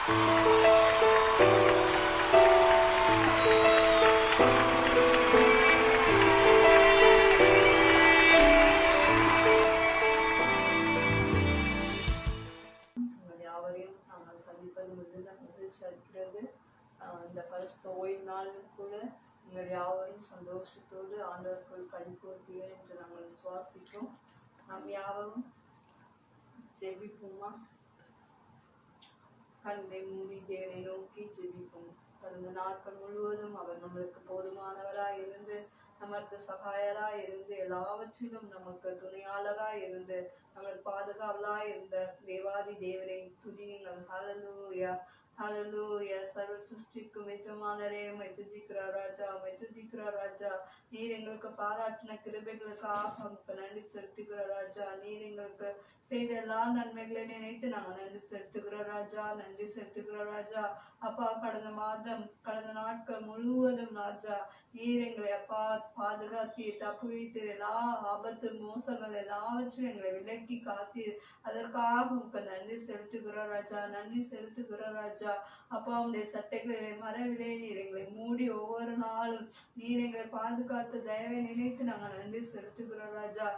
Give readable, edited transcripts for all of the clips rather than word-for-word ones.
இந்த பரிசுத்த ஓய்வு நாளில் கூட நீங்கள் யாவரும் சந்தோஷத்தோடு ஆண்டவர்கள் கழிப்போர்த்தீர்கள் என்று நாங்கள் விசுவாசிக்கிறோம். நாம் யாவரும் ஜெபிப்போமா? கண்ணை மூடி தேவனை நோக்கி ஜெபிப்போம். கடந்த நாட்கள் முழுவதும் அவர் நம்மளுக்கு போதுமானவராய் இருந்து, நமக்கு சகாயராய் இருந்து, எல்லாவற்றிலும் நமக்கு துணையாளராய் இருந்து, நமக்கு பாதுகாவலாய் இருந்த தேவாதி தேவனை துதியுங்கள். ஹல்லேலூயா, ஹல்லேலூயா. சர்வ சிருஷ்டிக்கும் எஜமானரே, உம்மை துதிக்கிறோம் ராஜா, உம்மை துதிக்கிறோம் ராஜா. நீர் எங்களுக்கு பாராட்டின கிருபைகளுக்காக நமக்கு நன்றி செலுத்துகிறோம் ராஜா. நீர் எங்களுக்கு செய்த எல்லா நன்மைகளை நினைத்து நாங்கள் நன்றி செலுத்துகிறோம் ராஜா, நன்றி செலுத்துகிறோம் ராஜா. அப்பா, கடந்த நாட்கள் முழுவதும் ராஜா நீர் எங்களை அப்பா பாதுகாத்தீர், தப்பு வைத்தீர், எல்லா ஆபத்து மோசங்கள் எல்லாவற்றையும் எங்களை விலக்கி காத்தீர். அதற்காக உங்களுக்கு நன்றி செலுத்துகிறோம் ராஜா, நன்றி செலுத்துகிறோம் ராஜா. அப்பா, உடைய சட்டைகளை மறவிலே நீர் எங்களை மூடி ஒவ்வொரு நாளும் நீர் எங்களை பாதுகாத்த தயவை நினைத்து நாங்கள் நன்றி செலுத்துகிறோம் ராஜா.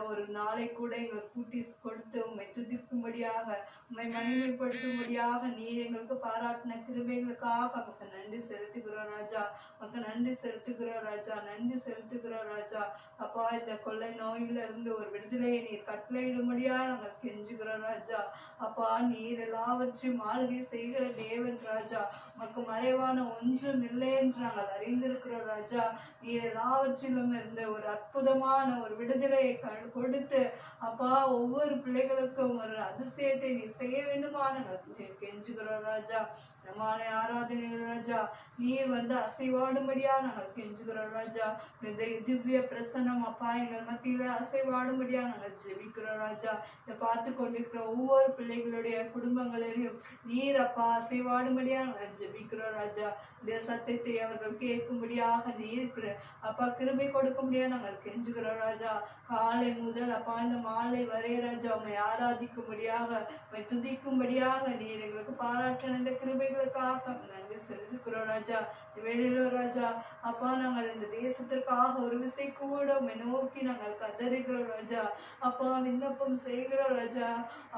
ஒரு நாளை கூட எங்களை கூட்டி கொடுத்து உம்மை துதிக்கும்படியாக, உம்மை மகிமைப்படுத்தும்படியாக நீர் எங்களுக்கு பாராட்டின கிருபைகளுக்காக நமக்கு நன்றி செலுத்துகிறோம் ராஜா, நமக்கு நன்றி செலுத்துகிறோம் ராஜா, நன்றி செலுத்துகிறோம் ராஜா. அப்பா, இந்த கொள்ளை நோயில இருந்து ஒரு விடுதலையை நீர் கட்டளையிடும்படியாக நாங்கள் கெஞ்சுகிறோம் ராஜா. அப்பா, நீர் எல்லாவற்றையும் ஆளுகை செய்கிற தேவன் ராஜா, உமக்கு மறைவான ஒன்றும் இல்லை என்று நாங்கள் அறிந்திருக்கிறோம் ராஜா. நீர் எல்லாவற்றிலும் இருந்து ஒரு அற்புதமான ஒரு விடுதலையை கொடுத்து அப்பா ஒவ்வொரு பிள்ளைகளுக்கும் ஒரு அதிசயத்தை நீ செய்ய வேண்டுமா நாங்கள் கெஞ்சுகிறோம் ராஜா. நம்மளை ஆராதனை ராஜா, நீர் வந்து அசைவாடும்படியா நாங்கள் கெஞ்சுகிறோம் ராஜா. இந்த திவ்ய பிரசன்னம் அப்பா எங்கள் மத்தியில அசைவாடும்படியா நாங்கள் ஜெபிக்கிறோம் ராஜா. இதை பார்த்து கொண்டிருக்கிற ஒவ்வொரு பிள்ளைகளுடைய குடும்பங்களிலையும் நீர் அப்பா அசைவாடும்படியா நாங்கள் ஜெபிக்கிறோம் ராஜா. இந்த சத்தத்தை அவர்கள் கேட்கும்படியாக நீர் அப்பா கிருபை கொடுக்கும்படியா நாங்கள் கெஞ்சுகிறோம் ராஜா. காலை முதல் அப்பா இந்த மாலை வரை ராஜா உம்மை ஆராதிக்கும்படியாக, உம்மை துதிக்கும்படியாக நீர் எங்களுக்கு பாராட்டின இந்த கிருபைகளுக்காக நன்றி செலுத்துகிறோம் ராஜா. வேலையிலோ ராஜா அப்பா, நாங்கள் இந்த தேசத்திற்காக ஒரு விசை கூட உம்மை நோக்கி நாங்கள் கதறுகிறோம் ராஜா. அப்பா, விண்ணப்பம் செய்கிறோம் ராஜா.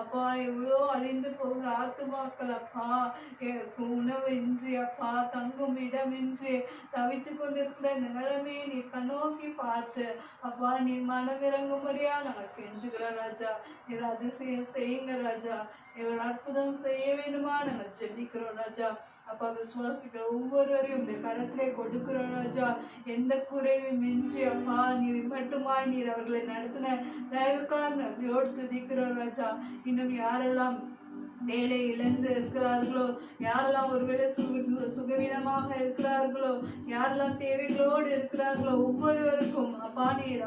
அப்பா, எவ்வளோ அழிந்து போகிற ஆத்துமாக்கள் அப்பா, உணவு இன்றி அப்பா தங்கும் இடமின்றி தவித்து கொண்டிருக்கிற இந்த நிலைமையை நீர் கண்ணோக்கி பார்த்து அப்பா நீர் மனமிறங்கும்படியா நாங்கள் கெஞ்சுகிறோம் ராஜா. நீர் அதிசயம் செய்யுங்க ராஜா, இவர் அற்புதம் செய்ய வேண்டுமா நாங்கள் ஜெபிக்கிறோம் ராஜா. அப்பா, விசுவாசிக்கிற ஒவ்வொருவரையும் இந்த கரத்திலே கொடுக்கிறோம் ராஜா. எந்த குறைவும் மிஞ்சி அப்பா நீர் மட்டுமாய் நீர் அவர்களை நடத்தின தயவுக்காக நன்றியோடு துதிக்கிறோம் ராஜா. இன்னும் யாரெல்லாம் வேலை இழந்து இருக்கிறார்களோ, யாரெல்லாம் ஒருவேளை சுகவீனமாக இருக்கிறார்களோ, யாரெல்லாம் தேவைகளோடு இருக்கிறார்களோ ஒவ்வொருவருக்கும் அப்பா நீர்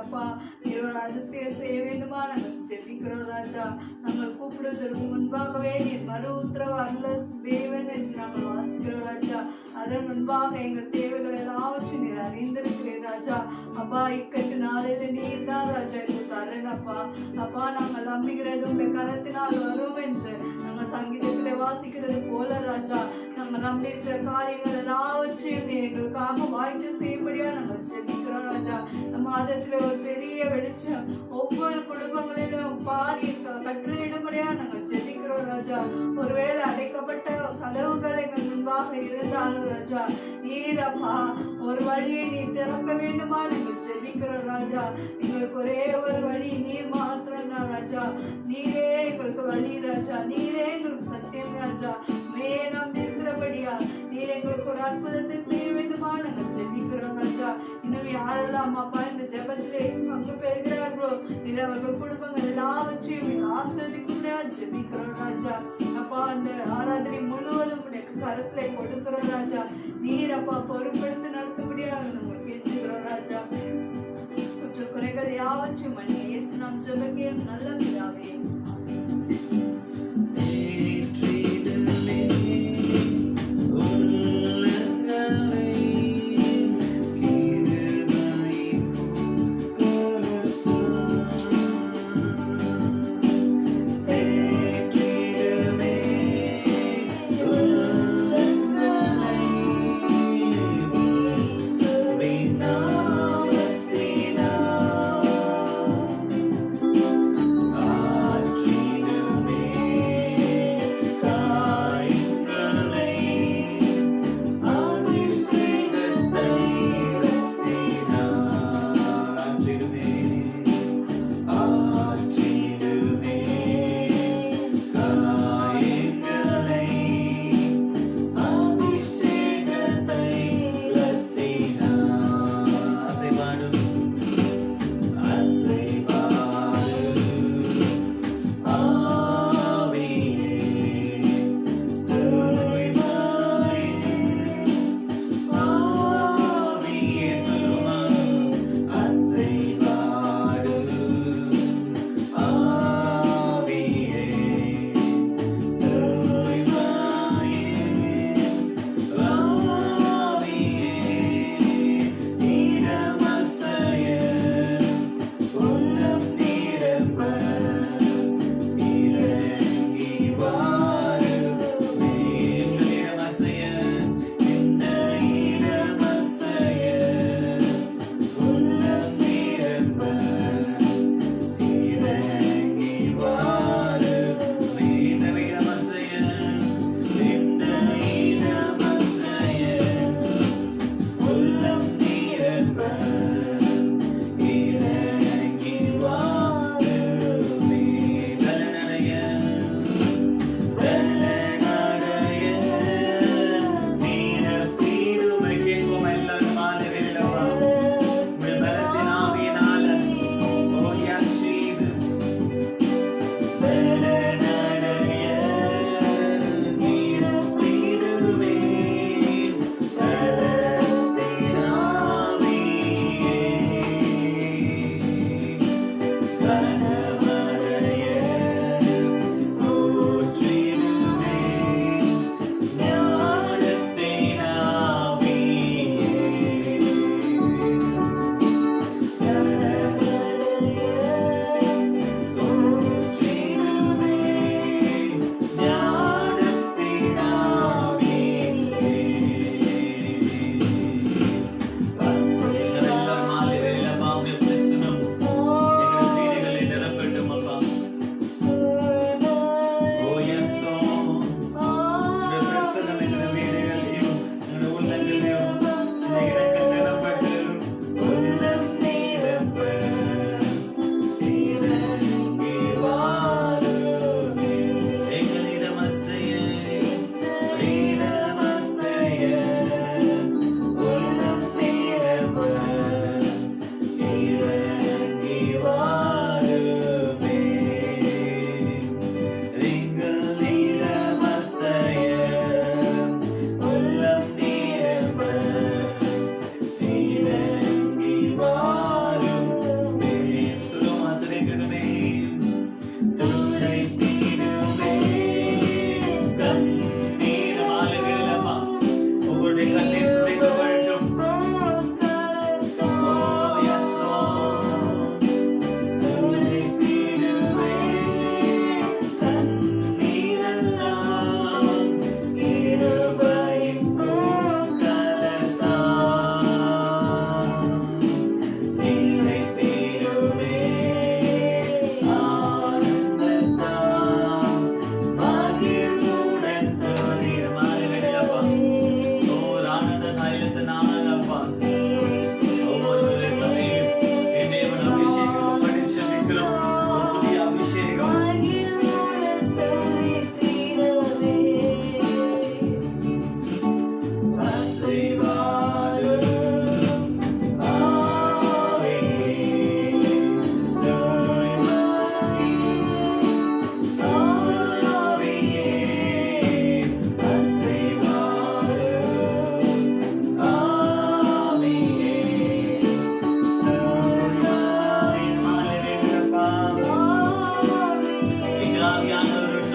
நீர் அதிசயம் செய்ய வேண்டுமா நாங்கள் ஜெபிக்கிறோம் ராஜா. நாங்கள் கூப்பிடுவதற்கு முன்பாகவே நீர் மறு உத்தரவு அல்ல தேவன் என்று நாங்கள் வாசிக்கிறோம் ராஜா. அதன் முன்பாக எங்கள் தேவைகள் எல்லாவற்றையும் நீர் அறிந்திருக்கிறேன் ராஜா. அப்பா, இக்கட்டு நாளில் நீர் தான் ராஜா எங்களுக்கு தரேன் அப்பா. அப்பா, நாங்கள் நம்புகிறது உங்க கரத்தினால் வரும் என்று நாங்கள் சங்கீதத்திலே வாசிக்கிறது போல ராஜா. நாங்கள் நம்பியிருக்கிற காரியங்கள் எல்லாவற்றையும் எங்களுக்காக வாய்த்து செய்யும்படியா நாங்கள் ஜெபிக்கிறோம் ராஜா. மாதத்துல ஒரு பெரிய வெளிச்சம் ஒவ்வொரு குடும்பங்களிலும் பாடி கட்டளையிடும்படியா நாங்கள் ஜெபிக்கிறோம் ராஜா. ஒருவேளை அடைக்கப்பட்ட கதவுகள் எங்கள் முன்பாக இருந்தாலும் ராஜா நீர் அப்பா ஒரு வழியை நீர் திறக்க வேண்டுமா நாங்கள் ஜெபிக்கிறோம் ராஜா. எங்களுக்கு ஒரே ஒரு வழி நீர் மாத்திரம் தான் ராஜா. நீரே எங்களுக்கு வழி ராஜா, நீரே எங்களுக்கு சத்தியம் ராஜா. நம்பி இருக்கிறபடியா நீர் எங்களுக்கு ஒரு அற்புதத்தை செய்ய வேண்டுமா நாங்கள் ஜெபிக்கிறோம் ராஜா. இன்னும் யாரெல்லாம் அப்பா இந்த ஜெபத்திலே பங்கு பெறுகிறார்களோ நீர் அவர்கள் குடும்பங்கள் எல்லாவற்றையும் ஆஸ்வதிக்கும்படியா ஜெபிக்கிறோம் ராஜா. அப்பா, அந்த ஆராதனை முழுவதும் உனக்கு கருத்துல கொடுக்கிறோம் ராஜா. நீர் அப்பா பொறுப்படுத்தி நடத்தும்படியாக நாங்கள் கெஞ்சுகிறோம் ராஜா. குற்ற குறைகள் யாவற்றையும் மணி இயேசு நாம் ஜெபிக்கிறோம் நல்ல பிதாவே. Good.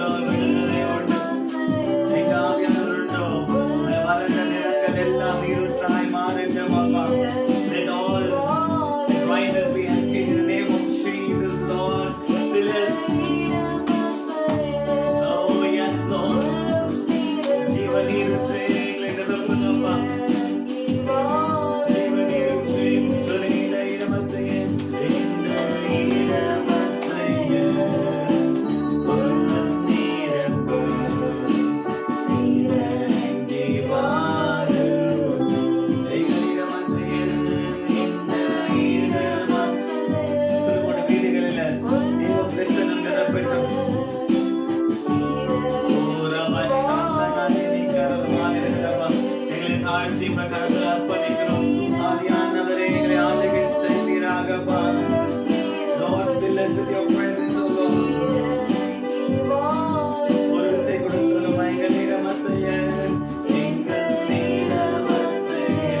Lord, விடுதலை உண்டு. எங்க ஆவியானவர் உண்டோ, உடைய வறண்ட நிலங்கள் எல்லாம் இருட்டாய் மாறட்டும் அப்பா. Let all the dryness be emptied in the name of Jesus, Lord. Fill us. Oh yes, Lord. ஜீவநீர் ஊற்றே எங்களை நிரப்புங்கப்பா. ஜீவநீர் ஊற்றே சுரீர இடமசைய இந்த இடமசைய உள்ளம் நீரப்பு நீரங்கி வாரு எங்கள் இடமசைய இந்த இடமசைய திருமண வீடுகளில் தேவ பிரசன்னம் நிரப்பட்டும். கரத்தில் அர்ப்பணிக்கிறோம். ஆவியானவரே எங்களை ஆளுகை செய்வீராகப்பா. Lord, fill us with your presence, O Lord. ஒரு விசை கூட சொல்லுமா, எங்கள் நீரமசைய எங்கள் நீரமசைய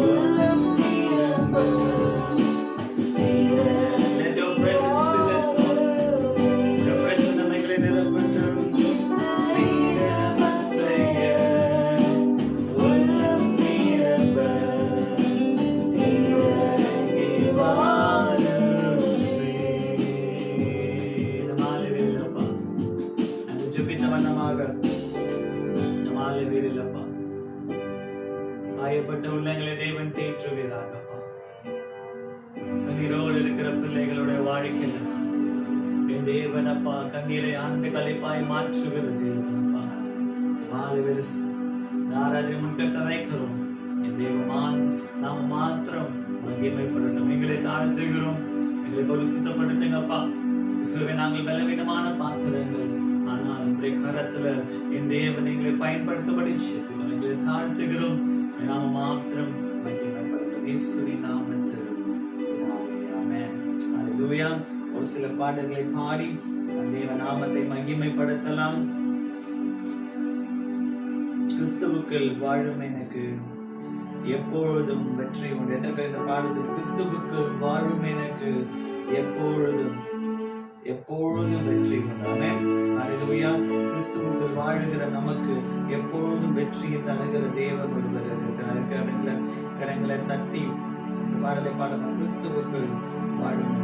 உள்ளம் நீரப்பு. Let your presence fill us, Lord. Your presence எங்களை நிரப்பட்டும். காயப்பட்ட உள்ளங்களை தேவன் தேற்றுவீராகப்பா. கண்ணீரோடு இருக்கிற பிள்ளைகளுடைய வாழ்க்கையில என் தேவனப்பா கண்ணீரை ஆனந்த கலைப்பாய் மாற்றுகிற தேவனப்பா. மாலைவேளை ஆராதனை முன்கட்ட வைக்கிறோம். என் தேவமான் நாம் மாத்திரம் மகிமைப்படட்டும். எங்களை தாழ்த்துகிறோம். எங்களை பரிசுத்தப்படுத்துங்கப்பா. இயேசுவே, நாங்கள் பலவீனமான பாத்திரங்கள், ஆனால் உங்களுடைய கரத்துல என் தேவன் எங்களை பயன்படுத்தபடி செய்கிறோம். எங்களை தாழ்த்துகிறோம். நாம மாத்திரம் மகிமைப்படட்டும். இயேசுவின் நாமத்தில் ஆமென். ஹல்லேலூயா. ஒரு சில பாடல்களை பாடி தேவ நாமத்தை மகிமைப்படுத்தலாம். கிறிஸ்துவுக்குள் வாழும் எனக்கு எப்பொழுதும் வெற்றி உண்டு. எத்தனை இந்த பாடத்தில் கிறிஸ்துவுக்குள் வாழும் எனக்கு எப்பொழுதும் எப்பொழுதும் வெற்றி உண்டு. ஆமென். ஹல்லேலூயா. கிறிஸ்துவுக்குள் வாழுகிற நமக்கு எப்பொழுதும் வெற்றியை தருகிற தேவன் ஒருவர் இருக்கிறார். கரங்களை தட்டி இந்த பாடலை பாடலாம். கிறிஸ்துவுக்குள் வாழும்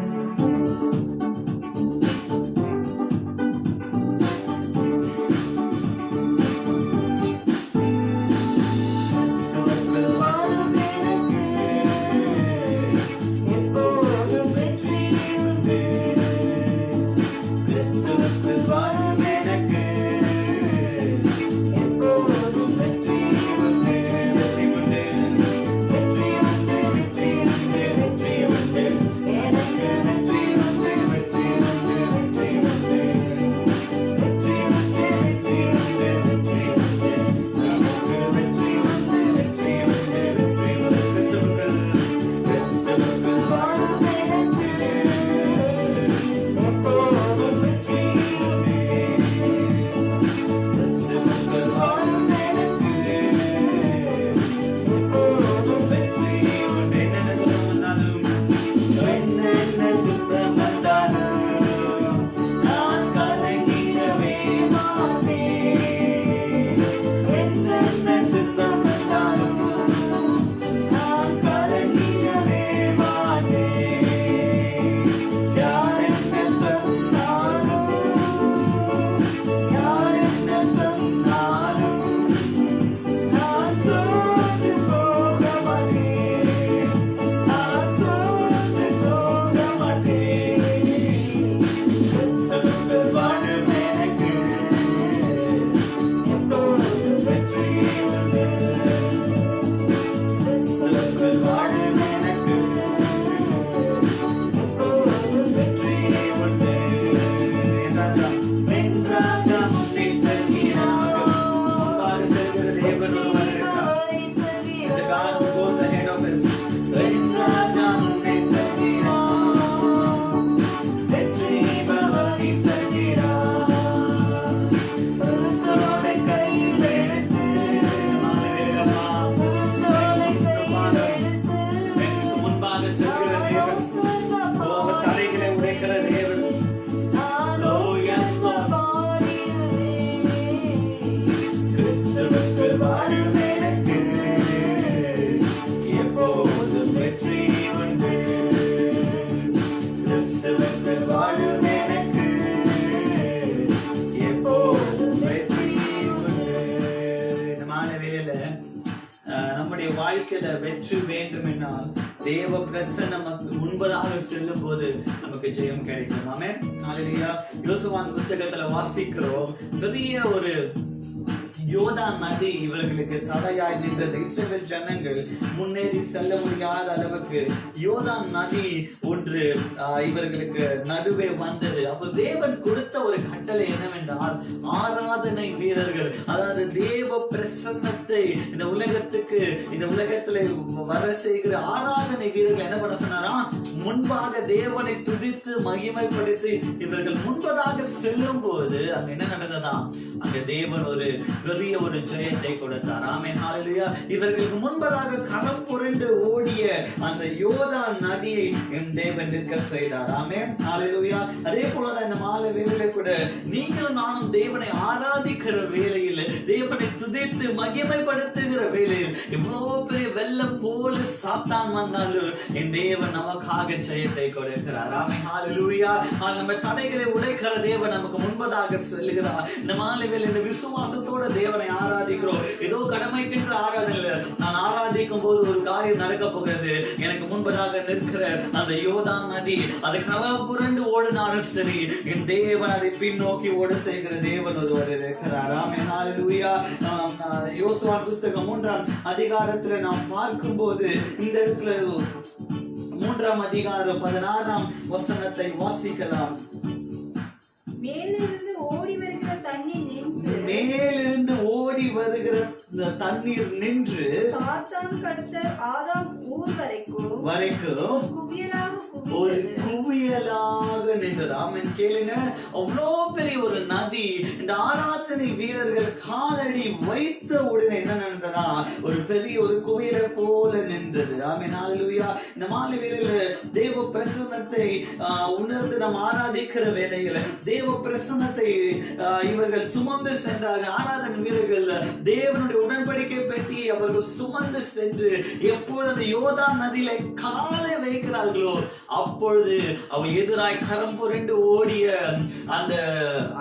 வெற்றி வாழ்க்கையில வெற்றி வேண்டும் என்றால் தேவ பிரசன்னம் நமக்கு முன்பதாக செல்லும் போது நமக்கு ஜெயம் கிடைக்கும். ஆமென். ஹல்லேலூயா. யோசுவாவின் புத்தகத்துல வாசிக்கிறோம், பெரிய ஒரு யோர்தான் நதி இவர்களுக்கு தடையாய் நின்றது. இஸ்ரவேல் ஜனங்கள் முன்னேறி செல்ல முடியாத அளவுக்கு யோர்தான் நதி ஒன்று இவர்களுக்கு நடுவே வந்தது. அப்போ தேவன் கொடுத்த ஒரு கட்டளை என்னவென்றால், ஆராதனை வீரர்கள், அதாவது தேவ பிரசன்னத்தை இந்த உலகத்துல வர செய்கிற ஆராதனை வீரர்கள் என்ன பண்ண சொன்னாரா, முன்பாக தேவனை துதித்து மகிமைப்படுத்தி இவர்கள் முன்பதாக செல்லும் போது அங்க என்ன நடந்ததா, அங்க தேவன் ஒரு பெரிய ஒரு ஜெயத்தை கொடுத்தார். ஆமென். ஹல்லேலூயா. இவர்களுக்கு முன்பதாக கரம் புரண்டு ஓடிய அந்த யோர்தான் நதியை தேவன் நிற்க செய்தார். ஆமென். ஹல்லேலூயா. அதே போலதான் இந்த மாலை வேளையில கூட நீங்களும் நானும் தேவனை ஆராதிக்கிற வேளையில், தேவனை துதித்து மகிமைப்படுத்துகிற வேளையில், இவ்வளவு பெரிய வெள்ளம் போல சாத்தான் வந்தாலும் என் தேவன் நமக்காக ஜெயத்தை கொடுக்கிறார். ஆமென். ஹல்லேலூயா. நம்ம தடைகளை உடைக்கிற தேவன் நமக்கு முன்பதாக செல்கிறார். இந்த மாலை வேளையில இந்த விசுவாசத்தோட தேவனை ஆராதிக்கிறோம். ஏதோ கடமைக்கின்ற ஆராதனை, நான் ஆராதிக்கும் போது ஒரு காரியம் நடக்க போகிறது, எனக்கு முன்பதாக நிற்கிற அந்த யோர்தான் நதி அது கரம் புரண்டு ஓடினாலும் சரி, என் தேவன் அதை பின்னோக்கி ஓட செய்கிற தேவன் ஒருவர் இருக்கிறார். ஆமென். ஹல்லேலூயா. யோசுவா புத்தகம் 3ஆம் அதிகாரத்துல நாம் பார்க்கும் போது இந்த இடத்துல 3ஆம் அதிகாரம் 16ஆம் வசனத்தை வாசிக்கலாம். மேலிருந்து ஓடி வருகிற தண்ணீர் நின்று, மேலிருந்து ஓடி வருகிற தண்ணீர் நின்று சாத்தான் கடுத்த ஆதாம் ஊர் வரைக்கும் ஒரு குவியலாக நின்றது. ஆமென். கேளுங்க, அவ்வளோ பெரிய ஒரு நதி இந்த ஆராதனை வீரர்கள் காலடி வைத்த உடனே என்ன நடந்ததா, ஒரு பெரிய ஒரு குவியலை போல நின்றது. ஆமென். ஹல்லேலூயா. இந்த மாலை வேளையில தேவ பிரசன்னத்தை உணர்ந்து நாம் ஆராதிக்கிற வேளையில தேவ பிரசன்னத்தை இவர்கள் சுமந்து சென்றார்கள். ஆராதனை வீரர்கள் தேவனுடைய உடன்படிக்கை பெட்டி அவர்கள் சுமந்து சென்று எப்பொழுது யோர்தான் நதியில காலை வைக்கிறார்களோ அப்பொழுது அவள் எதிராய் கரம் புரண்டு ஓடிய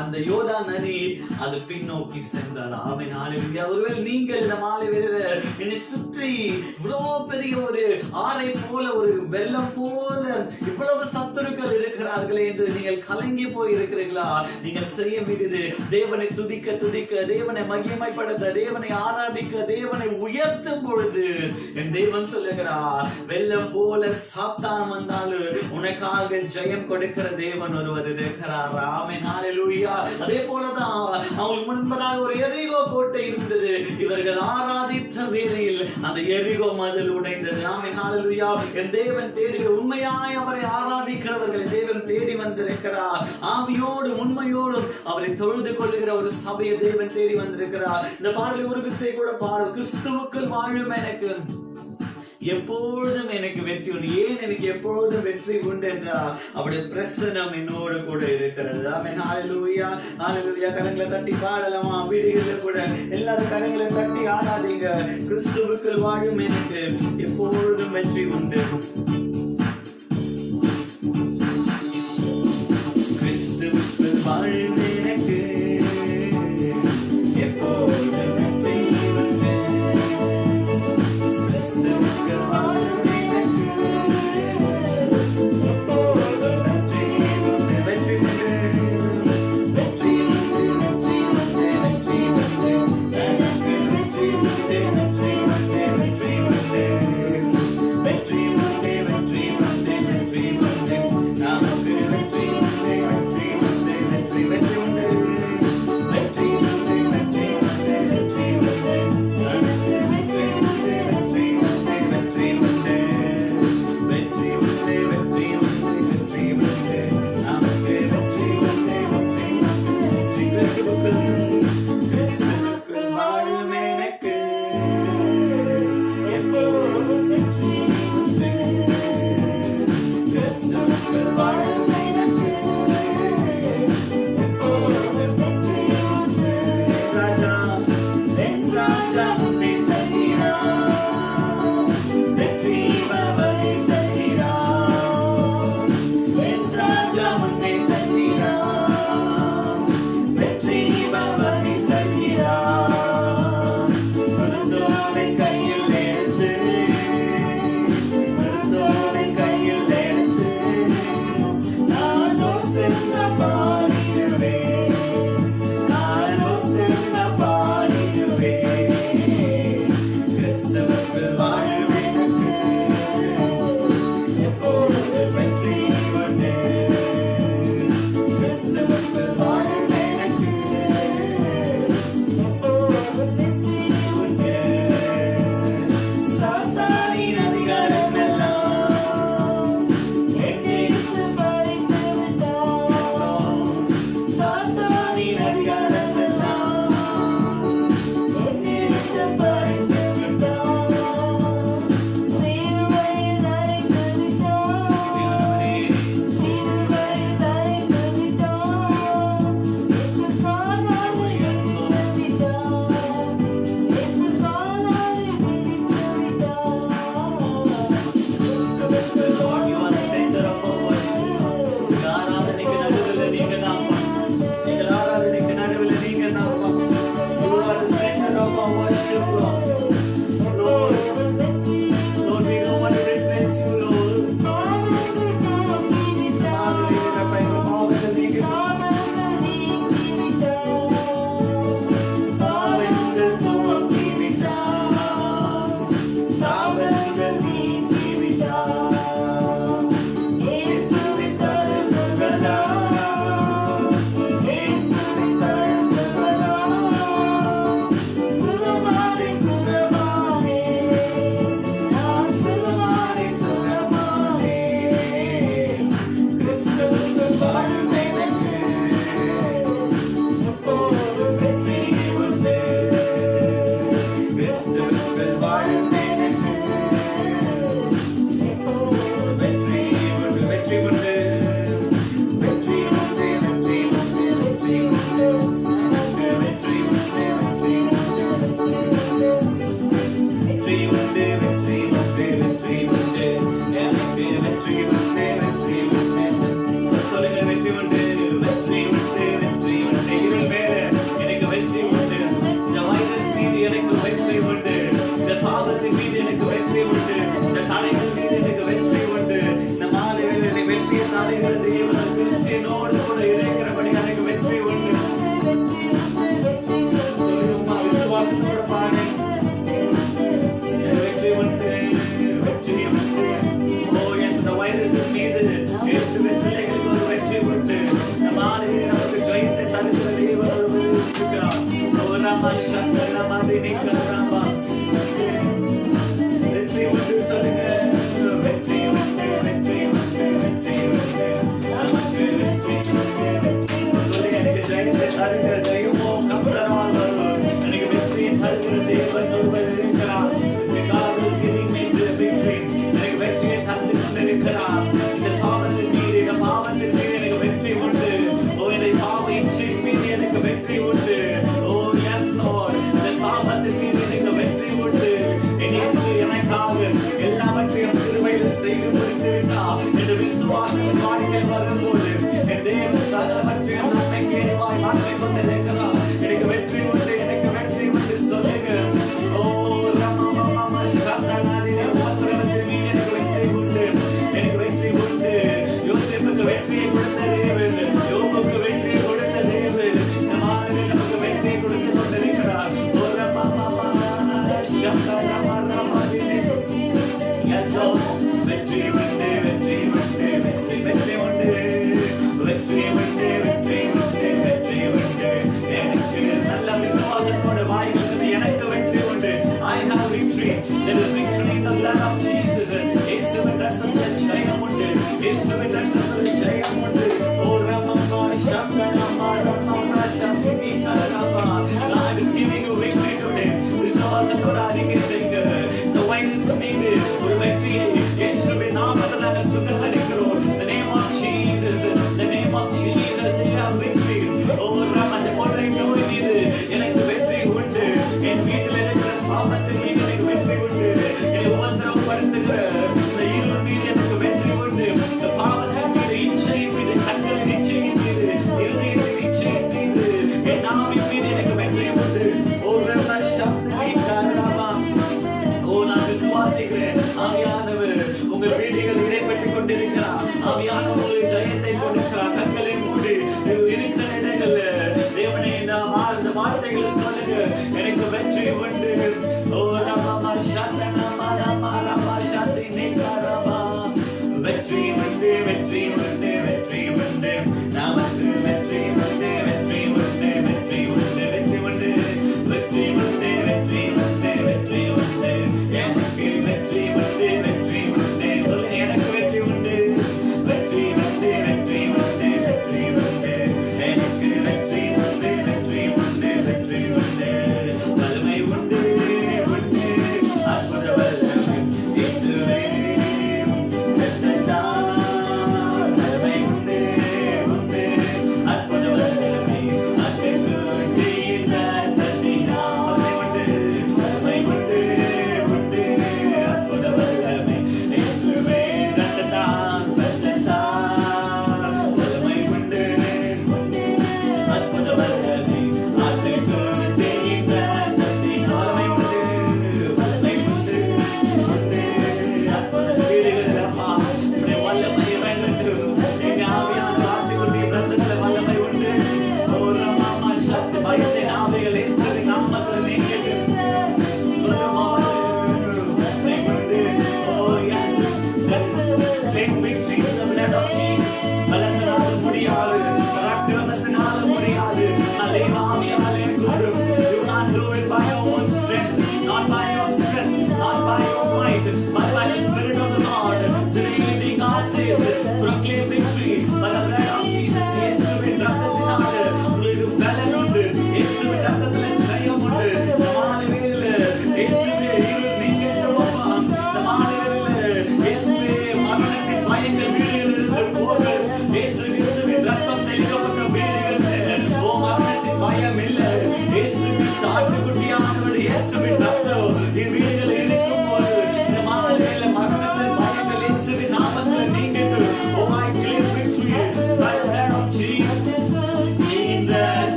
அந்த யோர்தான் நதி அது பின்னோக்கி சென்றாள். ஆமென். ஹல்லேலூயா. ஒருவேளை நீங்கள் இந்த மாலை வேளையில என்னை சுற்றி இவ்வளவு பெரிய ஒரு ஆறை போல, ஒரு வெள்ளம் போல இவ்வளவு சத்துருக்கள் இருக்கிறார்களே என்று நீங்கள் கலங்கி போய் இருக்கிறீர்களா? நீங்கள் செய்ய வேண்டியது தேவனை துதிக்க துதிக்க, தேவனை மகிமைப்படுத்த, தேவனை ஆராதிக்க, தேவனை உயர்த்தும் பொழுது என் தேவன் சொல்லுகிறார், வெள்ளம் போல சாத்தான் வந்தாலும் உனக்காக ஜெயம் கொடுக்கிற தேவன் ஒருவர் இருக்கிறார். ஆமென். ஹல்லேலூயா. அதே போலதான் அவங்களுக்கு முன்பதாக ஒரு எரிகோ கோட்டை இருந்தது. இவர்கள் ஆராதித்த வேளையில் அந்த எரிகோ மதில் உடைந்தது. ஆமென். ஹல்லேலூயா. என் தேவன் தேடி உண்மையாய் அவரை ஆராதிக்கிறவர்களை தேவன் தேடி வந்திருக்கிறார். ஆவியோடு உண்மையோடும் அவரை தொழுது கொள்ளுகிற ஒரு சபையை தேவன் தேடி வந்திருக்கிறார். இந்த பாடலை ஒரு விசை கூட பாடு. கிறிஸ்துவுக்குள் வாழும் எனக்கு எப்பொழுதும் எனக்கு வெற்றி உண்டு. ஏன் எனக்கு எப்பொழுதும் வெற்றி உண்டு என்றால் அவருடைய பிரசன்னம் என்னோடு கூட இருக்கிறது. ஆமென். ஹல்லேலூயா. ஹல்லேலூயா. கரங்களை தட்டி பாடலாமா? வீடுகளில் கூட எல்லாரும் கரங்களை தட்டி ஆராதிங்க. கிறிஸ்துவுக்குள் வாழும் எனக்கு எப்பொழுதும் வெற்றி உண்டு. கிறிஸ்துவுக்குள் வாழும் எனக்கு எப்பொழுதும் வெற்றி உண்டு. கிறிஸ்துவுக்குள் வாழும் எனக்கு எப்பொழுதும் வெற்றி உண்டு. வெற்றி உண்டு. வெற்றி உண்டு. வெற்றி உண்டு. வெற்றி உண்டு. எனக்கு வெற்றி உண்டு. வெற்றி உண்டு. வெற்றி உண்டு. வெற்றி உண்டு.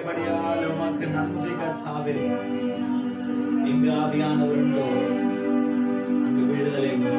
செய்தபடியால் உமக்கு நன்றி கர்த்தாவே. எங்கு ஆவியானவர் உண்டோ அங்கு விடுதலை உண்டு.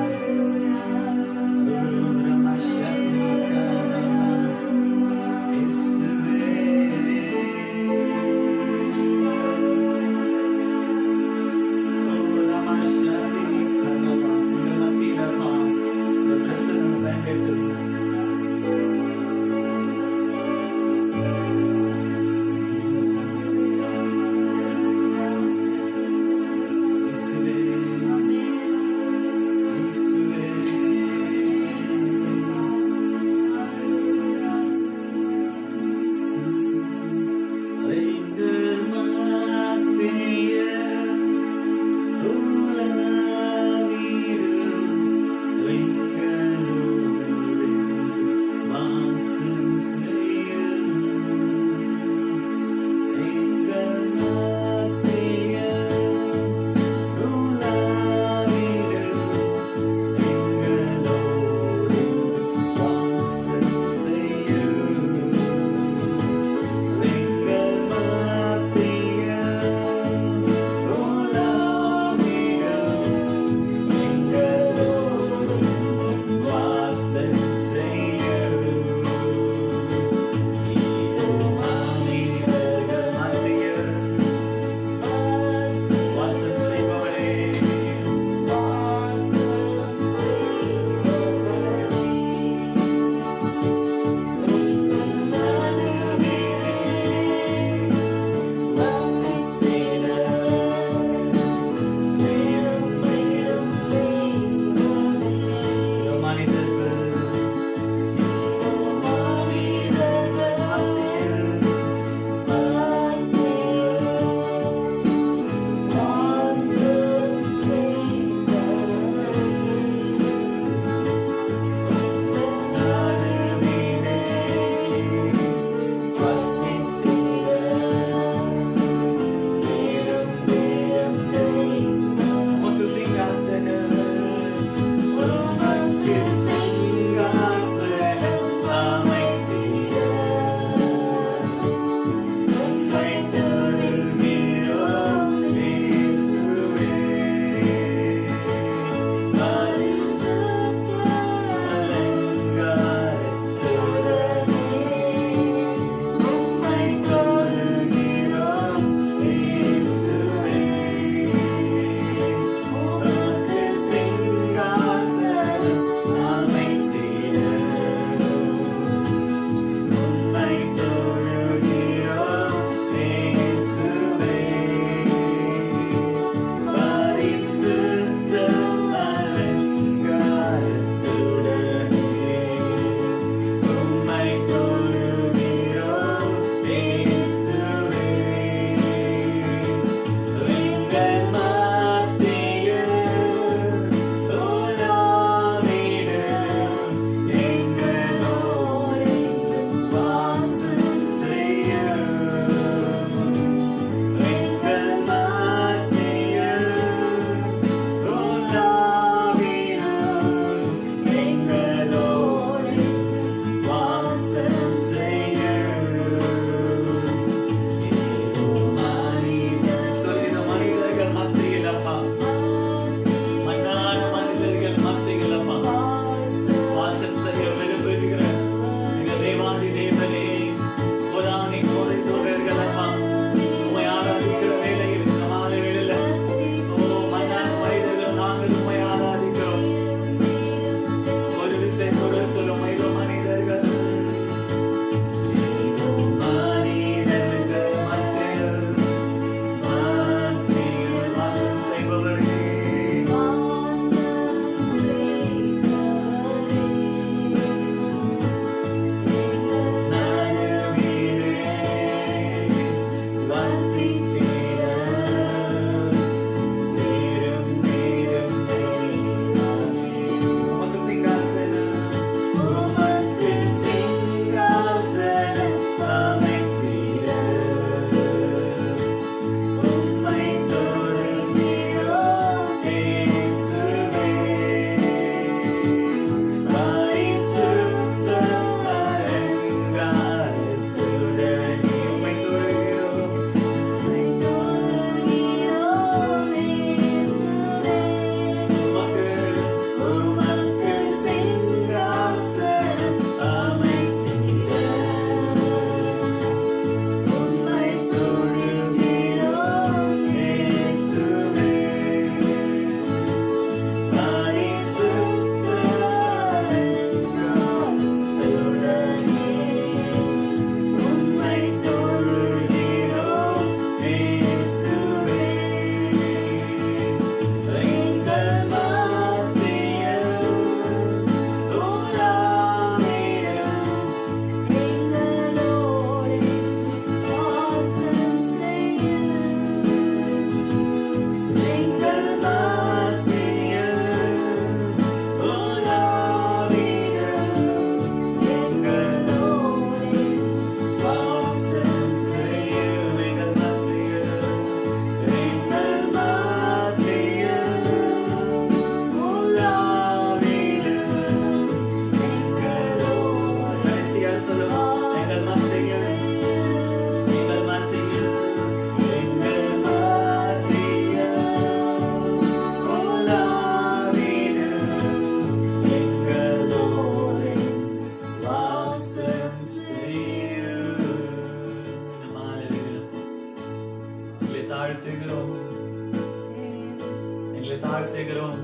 தாழ்த்துகிறோம்.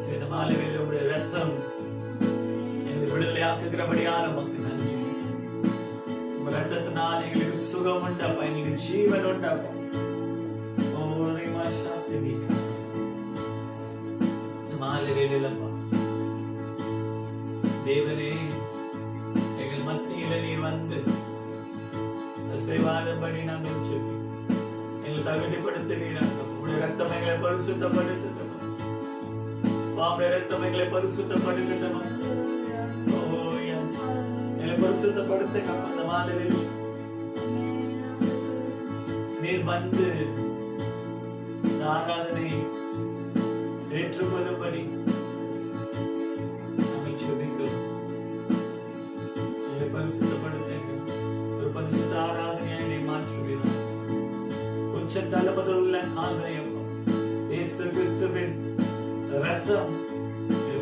சிறுமாலையில் உடைய ரத்தம் எங்களை விடுதலையாக்குகிறபடியான உமக்கு நன்றி. உங்க ரத்தத்தினால் எங்களுக்கு சுகம் உண்டப்பா, எங்களுக்கு ஜீவன் உண்டப்பா. தேவனே, எங்கள் மத்தியில நீர் வந்து செய்வாதபடி நாங்கள் சொல்லி எங்களை தகுதிப்படுத்துவீராக. உடைய ரத்தம் எங்களை பரிசுத்தப்படுத்தும். உடைய ரத்தம் எங்களை பரிசுத்தப்படுத்தும். எங்களை பரிசுத்தப்படுத்துங்க. அந்த மாலையில் நீர் வந்து ஆராதனை ஏற்றுக்கொள்ளும்படி நாங்கள் ஜெபிக்கிறோம். எங்களை பரிசுத்தப்படுத்துங்க. ஒரு பரிசுத்த ஆராதனையை மாற்றுகிறோம். உச்சத்தளபதில் உள்ள ஆலயம் இயேசு கிறிஸ்துவின் ரத்தம்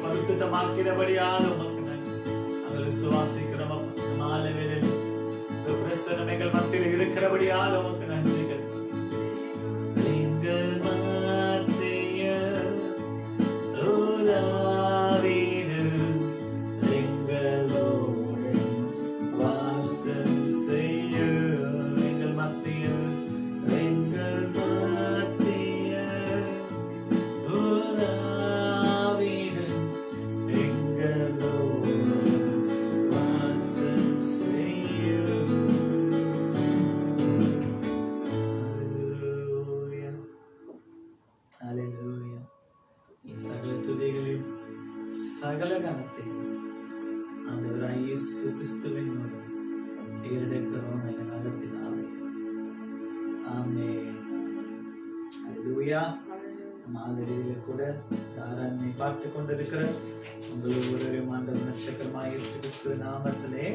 பரிசுத்தமாக்கிறபடியாக உமக்கு நன்றி. நாங்கள் விசுவாசிக்கிறோம். மாலை வேளையில் பிரசன்னம் எங்கள் மத்தியில் இருக்கிறபடியாக உமக்கு நன்றிகள். எங்கள் மத்திய உலாவிடு எங்களோடு வாசம் செய்ய. எங்கள் மத்தியில் எங்கள் மத்திய உலாவிடு எங்களோடு வாசம் செய்ய. Hallelujah. சகல துதிகளையும் சகல கனத்தையும் ஆண்டவராகிய இயேசு கிறிஸ்துவின் மூலம் ஏறெடுக்கிறோம் எங்கள் நல்ல பிதாவே. ஆமென். ஹல்லேலூயா. மாதிரியில கூட ஆராதனை பார்த்து கொண்டிருக்கிற உங்கள் ஒவ்வொருவரையும் ஆண்டவர் நட்சத்திரமாகிய இயேசு கிறிஸ்து நாமத்திலே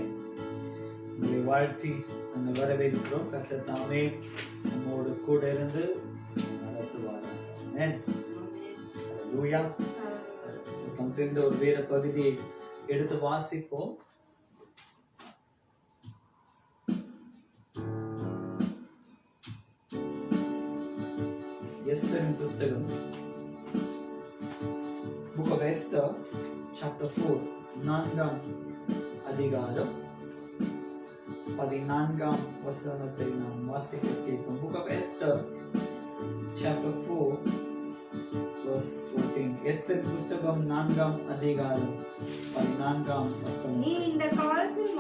உங்களை வாழ்த்தி நாங்கள் வரவேற்கிறோம். கர்த்தர் தாமே நம்மோடு கூட இருந்து நடத்துவார். ஆமென். ஹல்லேலூயா. நமக்கு தெரிந்த ஒரு வேத பகுதியை எடுத்து வாசிப்போம். எஸ்தரின் புஸ்தகம், Book of Esther, chapter 4, 4ஆம் அதிகாரம் 14ஆம் வசனத்தை நாம் வாசிக்க கேட்போம். Book of Esther, chapter 4, verse 14. எஸ்தரின் புஸ்தகம் 4ஆம் அதிகாரம் 14ஆம் வசனம். நீ இந்த காலத்தில்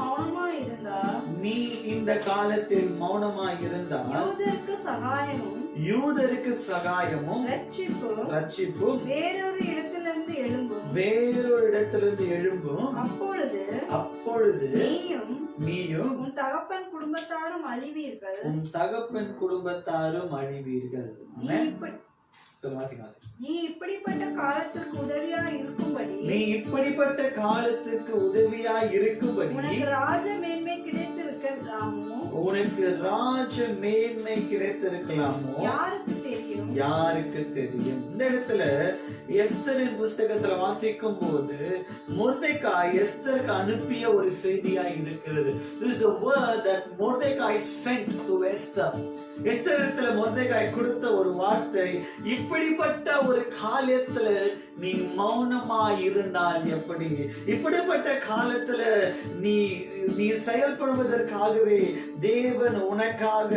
மௌனமாய் இருந்தால் யூதருக்கு சகாயமும் ரட்சிப்பும் வேறொரு இடத்திலிருந்து எழும்பும். அப்பொழுது நீயும் உன் தகப்பன் குடும்பத்தாரும் அழிவீர்கள். நீ இப்படிப்பட்ட காலத்திற்கு உதவியாய் இருக்கும்படி உனக்கு ராஜ மேன்மை கிடைத்திருக்கலாமோ யாருக்கு தெரியும். இந்த இடத்துல எஸ்தரின் புஸ்தகத்துல வாசிக்கும் போது மொர்தெகாய் எஸ்தருக்கு அனுப்பிய ஒரு செய்தியாய் இருக்கிறது. This is the word that Mordecai sent to Esther. எஸ்தரிடத்துல மொர்தெகாய் கொடுத்த ஒரு வார்த்தை, இப்படிப்பட்ட ஒரு காலத்துல நீ மௌனமா இருந்தால் எப்படி? இப்படிப்பட்ட காலத்துல நீ செயல்படுவதற்காகவே தேவன் உனக்காக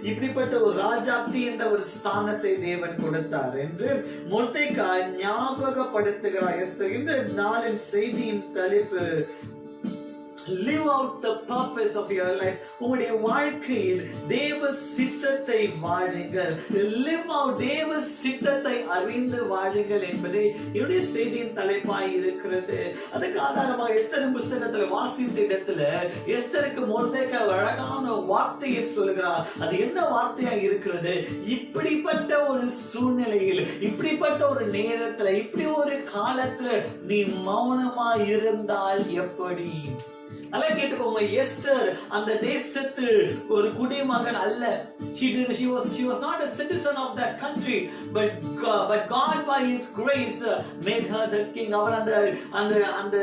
இப்படிப்பட்ட ஒரு ராஜாத்தி என்ற ஒரு ஸ்தானத்தை தேவன் கொடுத்தார் என்று மொர்தெகாய் ஞாபகப்படுத்துகிறார் எஸ்தர். இந்த நாளின் செய்தியின் தலைப்பு, live out the purpose of your life. உங்களுடைய வாழ்க்கையில் தேவ சித்தத்தை வாழுங்கள். live out தேவ சித்தத்தை அறிந்து வாழுங்கள் என்பதே என்னுடைய செய்தியின் தலைப்பாய் இருக்கிறது. அதுக்கு ஆதாரமாக எஸ்தரின் புஸ்தகத்துல வாசித்த இடத்துல எஸ்தருக்கு மொர்தெகாய் அழகான வார்த்தையை சொல்கிறார். அது என்ன வார்த்தையா இருக்கிறது? இப்படிப்பட்ட ஒரு சூழ்நிலையில், இப்படிப்பட்ட ஒரு நேரத்துல, இப்படி ஒரு காலத்துல நீ மௌனமா இருந்தால் எப்படி? நல்லா கேட்டுக்கோங்க, எஸ்தர் அந்த தேசத்து ஒரு குடிமகன் அல்ல. She was not a citizen of that country, but God by his grace made her the king. அவர் அந்த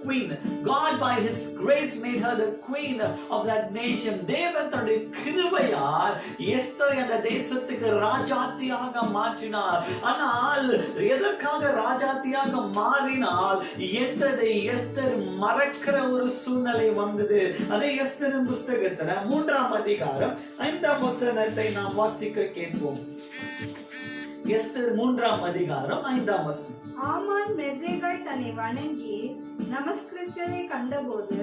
queen. God by his grace made her the queen of that nation. தேவன் தன்னுடைய கிருபையால் எஸ்தரை அந்த தேசத்துக்கு ராஜாத்தியாக மாற்றினார். ஆனால் எதற்காக ராஜாத்தியாக மாறினால் என்றதை எஸ்தர் மறக்கிற ஒரு சூழ்நிலை வந்தது. அதே எஸ்தரின் புஸ்தகத்துல 3ஆம் அதிகாரம் 5ஆம் வசனத்தை நாம் வாசிக்க கேட்போம். எஸ்தர் 3ஆம் அதிகாரம் 5ஆம் வசனம். ஆமான் மெர்தெகாய் தன்னை வணங்கி நமஸ்கிருத்ததை கண்டபோது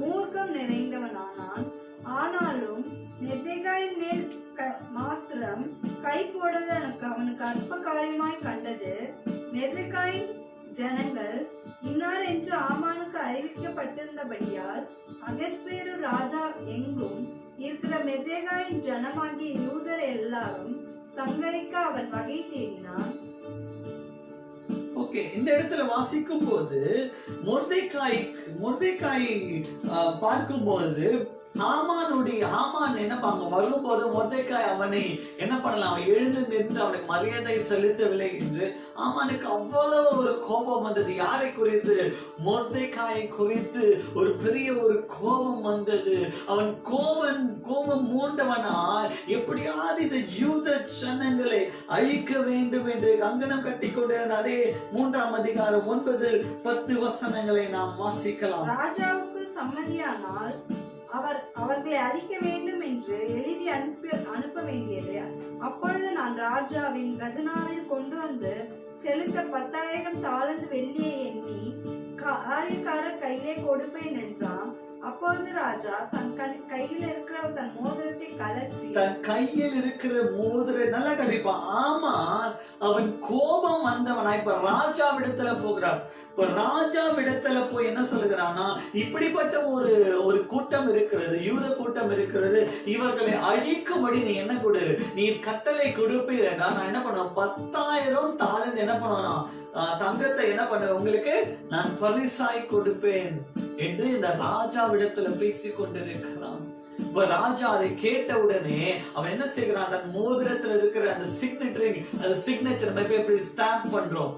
மூர்க்கம் நிறைந்தவனானான். ஆனாலும் மெர்தெகாயின் மேல் மாத்திரம் கை போடுவது அவனுக்கு அற்ப காரியமாய் கண்டது. மெர்தெகாயின் ஜனங்கள் இன்னார் என்று ஆமானுக்கு அறிவிக்கப்பட்டிருந்தபடியால் அகஸ்வேரு ராஜா எங்கும் இருக்கிற மெர்தெகாயின் ஜனமாகிய யூதர் எல்லாரும் சங்கரிக்க அவன் வகை தேடினான். ஓகே, இந்த இடத்துல வாசிக்கும் போது மொர்தெகாய் பார்க்கும்போது ஆமான் என்ன பாங்க வரும்போது மொர்தெகாய் அவனை என்ன பண்ணலாம், அவன் எழுந்து நின்று அவனுக்கு மரியாதை செலுத்தவில்லை என்று ஆமானுக்கு அவ்வளவு ஒரு கோபம் வந்தது. யாரை குறித்து? மொர்தெகாயை குறித்து ஒரு பெரிய ஒரு கோபம் வந்தது. அவன் கோபம் மூண்டவனால் எப்படியாவது இந்த யூத ஜனங்களை அழிக்க வேண்டும் என்று கங்கணம் கட்டி கொண்டிருந்த அதே 3ஆம் அதிகாரம் 9-10 வசனங்களை நாம் வாசிக்கலாம். ராஜாவுக்கு சம்மதியானால் அவர்களை அழிக்க வேண்டும் என்று எழுதி அனுப்ப வேண்டியது. அப்பொழுது நான் ராஜாவின் கஜனாவில் கொண்டு வந்து செலுத்த 10,000 தாலந்து வெள்ளியை எண்ணி காரியக்காரர் கையிலே கொடுப்பேன் என்றான். அப்பொழுது ராஜா தன் கையில் இருக்கிற தன் மோதிரத்தை கலற்றி நல்லா கண்டிப்பான். ஆமா, அவன் கோபம் வந்தவனா இப்ப ராஜாவிடத்துல போகிறான். இப்ப ராஜாவிடத்துல போய் என்ன சொல்லுகிறான்னா, இப்படிப்பட்ட ஒரு கூட்டம் இருக்கிறது, யூத கூட்டம் இருக்கிறது, இவர்களை அழிக்கும்படி நீ என்ன கொடு, நீ கட்டளை கொடுப்பீரா, நான் என்ன பண்ணுவேன் 10,000 தாலந்து என்ன பண்ணுவேனா தங்கத்தை என்ன பண்ண உங்களுக்கு நான் பரிசாய் கொடுப்பேன் என்று இந்த ராஜாவிடத்துல பேசிக் கொண்டிருக்கிறான். இப்ப ராஜா அதை கேட்ட உடனே அவன் என்ன செய்கிறான், தன் மோதிரத்துல இருக்கிற அந்த சிக்னேச்சர் ஸ்டாம்ப் பண்றோம்.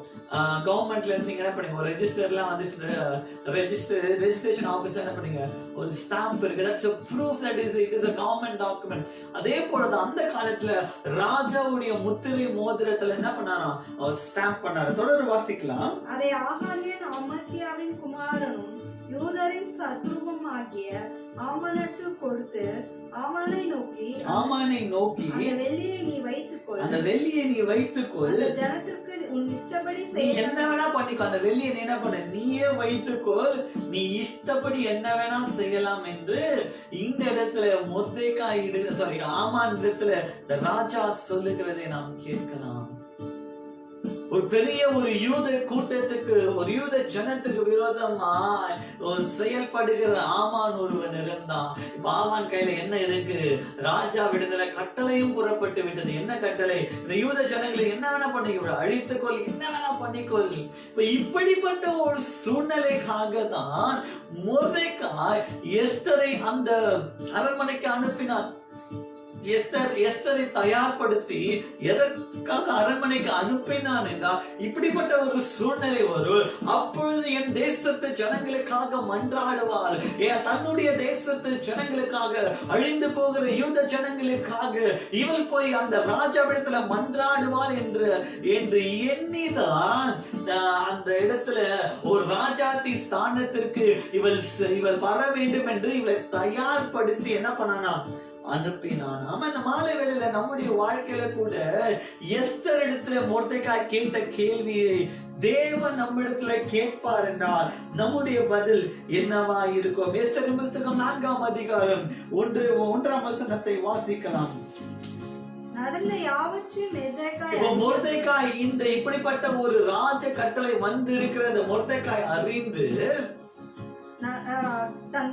கவர்மெண்ட்ல இருந்து நீங்க என்ன பண்ணீங்க, ஒரு ரெஜிஸ்டர்லாம் வந்துச்சு, ரெஜிஸ்ட்ரேஷன் ஆபீஸ்ல என்ன பண்ணீங்க, ஒரு ஸ்டாம்ப் இருக்கு. that's a proof that it is a government document. அதே போலதான் அந்த காலத்துல ராஜாவுடைய முத்திரை மோதிரத்துல என்ன பண்ணாராம், அவர் ஸ்டாம்ப் பண்ணாரு. தொடர்ந்து வாசிக்கலாம். அதை ஆகாலியன் அமத்யாவின் குமாரனும் யூதரின் சத்துருவும் ஆகிய ஆமனுக்கு கொடுத்து ஆமானை நோக்கி அந்த வெள்ளியை நீ வைத்துக்கொள், ஜனத்திற்கு உன் இஷ்டப்படி நீ என்ன வேணா பண்ணிக்கோ, அந்த வெள்ளியை நீ என்ன பண்ண, நீயே வைத்துக்கொள், நீ இஷ்டப்படி என்ன வேணா செய்யலாம் என்று இந்த இடத்துல ஆமான் இடத்துல ராஜா சொல்லுகிறதை நாம் கேட்கலாம். ஒரு பெரிய ஒரு யூத கூட்டத்துக்கு, ஒரு யூத ஜனத்துக்கு விரோதமா செயல்படுகிற ஆமான் ஒருவன் இருந்தான். இப்ப ஆமான் கையில என்ன இருக்கு, ராஜா விடுதலை கட்டளையும் புறப்பட்டு விட்டது. என்ன கட்டளை, இந்த யூத ஜனங்களை என்ன வேணா பண்ணிக்கொள், அழித்துக்கொள், என்ன வேணா பண்ணிக்கொள். இப்ப இப்படிப்பட்ட ஒரு சூழ்நிலைக்காக தான் மொர்தெகாய் எஸ்தரை அந்த அரண்மனைக்கு அனுப்பினார். எஸ்தரை தயார்படுத்தி எதற்காக அரண்மனைக்கு அனுப்பினான் என்றால், இப்படிப்பட்ட ஒரு சூழ்நிலை வரும், அப்பொழுது என் தேசத்து ஜனங்களுக்காக மன்றாடுவாள், தன்னுடைய தேசத்து ஜனங்களுக்காக, அழிந்து போகிற யூத ஜனங்களுக்காக இவள் போய் அந்த ராஜாவிடத்துல மன்றாடுவாள் என்று எண்ணிதான் அந்த இடத்துல ஒரு ராஜாத்தி ஸ்தானத்திற்கு இவள் வர வேண்டும் என்று இவளை தயார்படுத்தி என்ன பண்ணானா அனுப்பினான். ஆமா, இந்த மாலை வேளையில நம்முடைய வாழ்க்கையில கூட எஸ்தர் இடத்துல மொர்தெகாய் கேட்ட கேள்வியை தேவன் நம்ம இடத்துல கேட்பார் என்றால் நம்முடைய பதில் என்னவா இருக்கும்? எஸ்தரின் புஸ்தகம் 4ஆம் அதிகாரம் 1ஆம் வசனத்தை வாசிக்கலாம். நடந்த யாவற்றையும் மொர்தெகாய் இந்த இப்படிப்பட்ட ஒரு ராஜ கட்டளை வந்து இருக்கிற மொர்தெகாய் அறிந்து தன்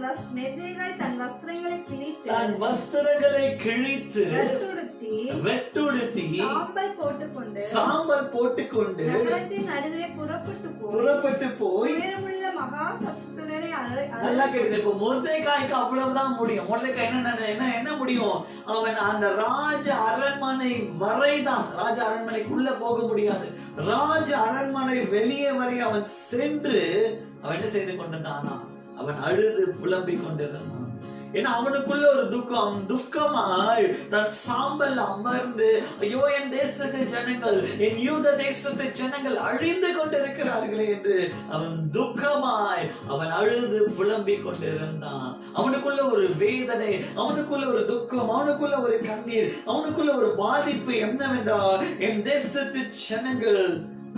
வஸ்திரங்களை கிழித்து வெட்டுடுத்தி சாம்பல் போட்டுக்கொண்டு நகரத்தின் நடுவே புறப்பட்டு போய் உயரமுள்ள மகா சத்துருடனே நல்லா கேக்குது. இப்போ மொர்தெகாய்க்கு அவ்வளவுதான் முடியும். மொர்தெகாய் என்ன முடியும்? அவன் அந்த ராஜ அரண்மனை வரைதான், ராஜ அரண்மனைக்குள்ள போக முடியாது. ராஜ அரண்மனை வெளியே வரை அவன் சென்று அவன் என்ன செய்து கொண்டிருந்தானா? அவன் அழுது புலம்பிக் கொண்டிருந்தான். ஏன்னா அவனுக்குள்ள ஒரு துக்கமாய் தன் சாம்பல் அமர்ந்து, ஐயோ என் தேசத்து ஜனங்கள், என் யூத தேசத்து ஜனங்கள் அழிந்து கொண்டிருக்கிறார்களே என்று அவன் துக்கமாய் அவன் அழுது புலம்பிக் கொண்டிருந்தான். அவனுக்குள்ள ஒரு வேதனை, அவனுக்குள்ள ஒரு துக்கம், அவனுக்குள்ள ஒரு கண்ணீர், அவனுக்குள்ள ஒரு பாதிப்பு என்னவென்றால், என் தேசத்து ஜனங்கள்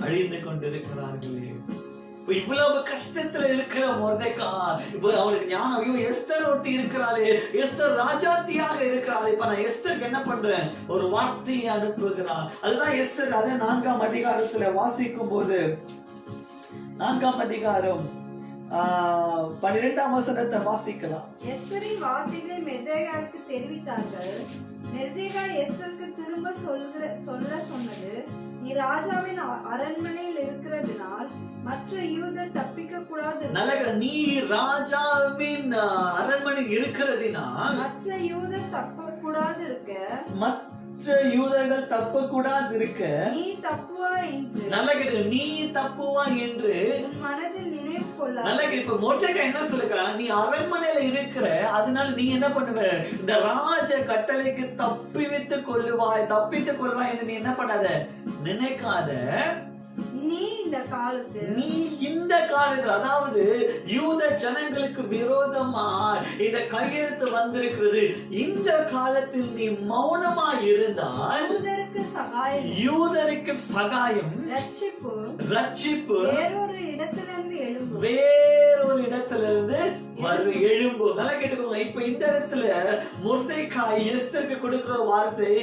அழிந்து கொண்டிருக்கிறார்களே. இவ்வளவு கஷ்டத்துல இருக்கிற மொர்தெகாய் இப்போ அவனுக்கு ஞானம், ஐயோ எஸ்தர் ஒருத்தி இருக்கிறாளே, எஸ்தர் ராஜாத்தியாக இருக்கிறாளே, இப்ப நான் எஸ்தருக்கு என்ன பண்றேன்? ஒரு வார்த்தையை அனுப்புகிறான். அதுதான் எஸ்தர். அதே 4ஆம் அதிகாரத்துல வாசிக்கும் போது 4ஆம் அதிகாரம் 12ஆம் வசனத்தை வாசிக்கலாம். எஸ்தரின் வார்த்தைகளை மொர்தெகாய்க்கு தெரிவித்தார்கள். மொர்தெகாய் எஸ்தருக்கு திரும்ப சொல்ல சொன்னது, நீ ராஜாவின் அரண்மனையில் இருக்கிறதுனால் மற்ற யூதர் தப்பிக்க கூடாது. நீ ராஜாவின் அரண்மனை இருக்கிறதுனால் மற்ற யூதர் தப்ப கூடாது இருக்க, மற்ற யூதர்கள் தப்ப கூடாது இருக்க, நீ தப்புவா என்று நல்லா கேட்டு, நீ தப்புவா என்று மனதில் நினைவு கொள்ள. நல்லா கேட்டு. இப்ப மொர்தெகாய் என்ன சொல்லுகிறான்? நீ அரண்மனையில இருக்கிற, அதனால நீ என்ன பண்ணுவ? இந்த ராஜ கட்டளைக்கு தப்பித்துக் கொள்ளுவாய் என்று நீ என்ன பண்ணாத, நினைக்காத. நீ இந்த காலத்தில், அதாவது யூத ஜனங்களுக்கு விரோதமா இந்த கையெழுத்து வந்திருக்கிறது. இந்த காலத்தில் நீ மௌனமா இருந்தால் யூதருக்கு சகாயம், ரட்சிப்பு வேறொரு இடத்திலிருந்து எழும்பும். நல்லா கேட்டுக்கோங்க. இப்ப இந்த இடத்துல மொர்தெகாய் எஸ்தருக்கு கொடுக்கிற வார்த்தை,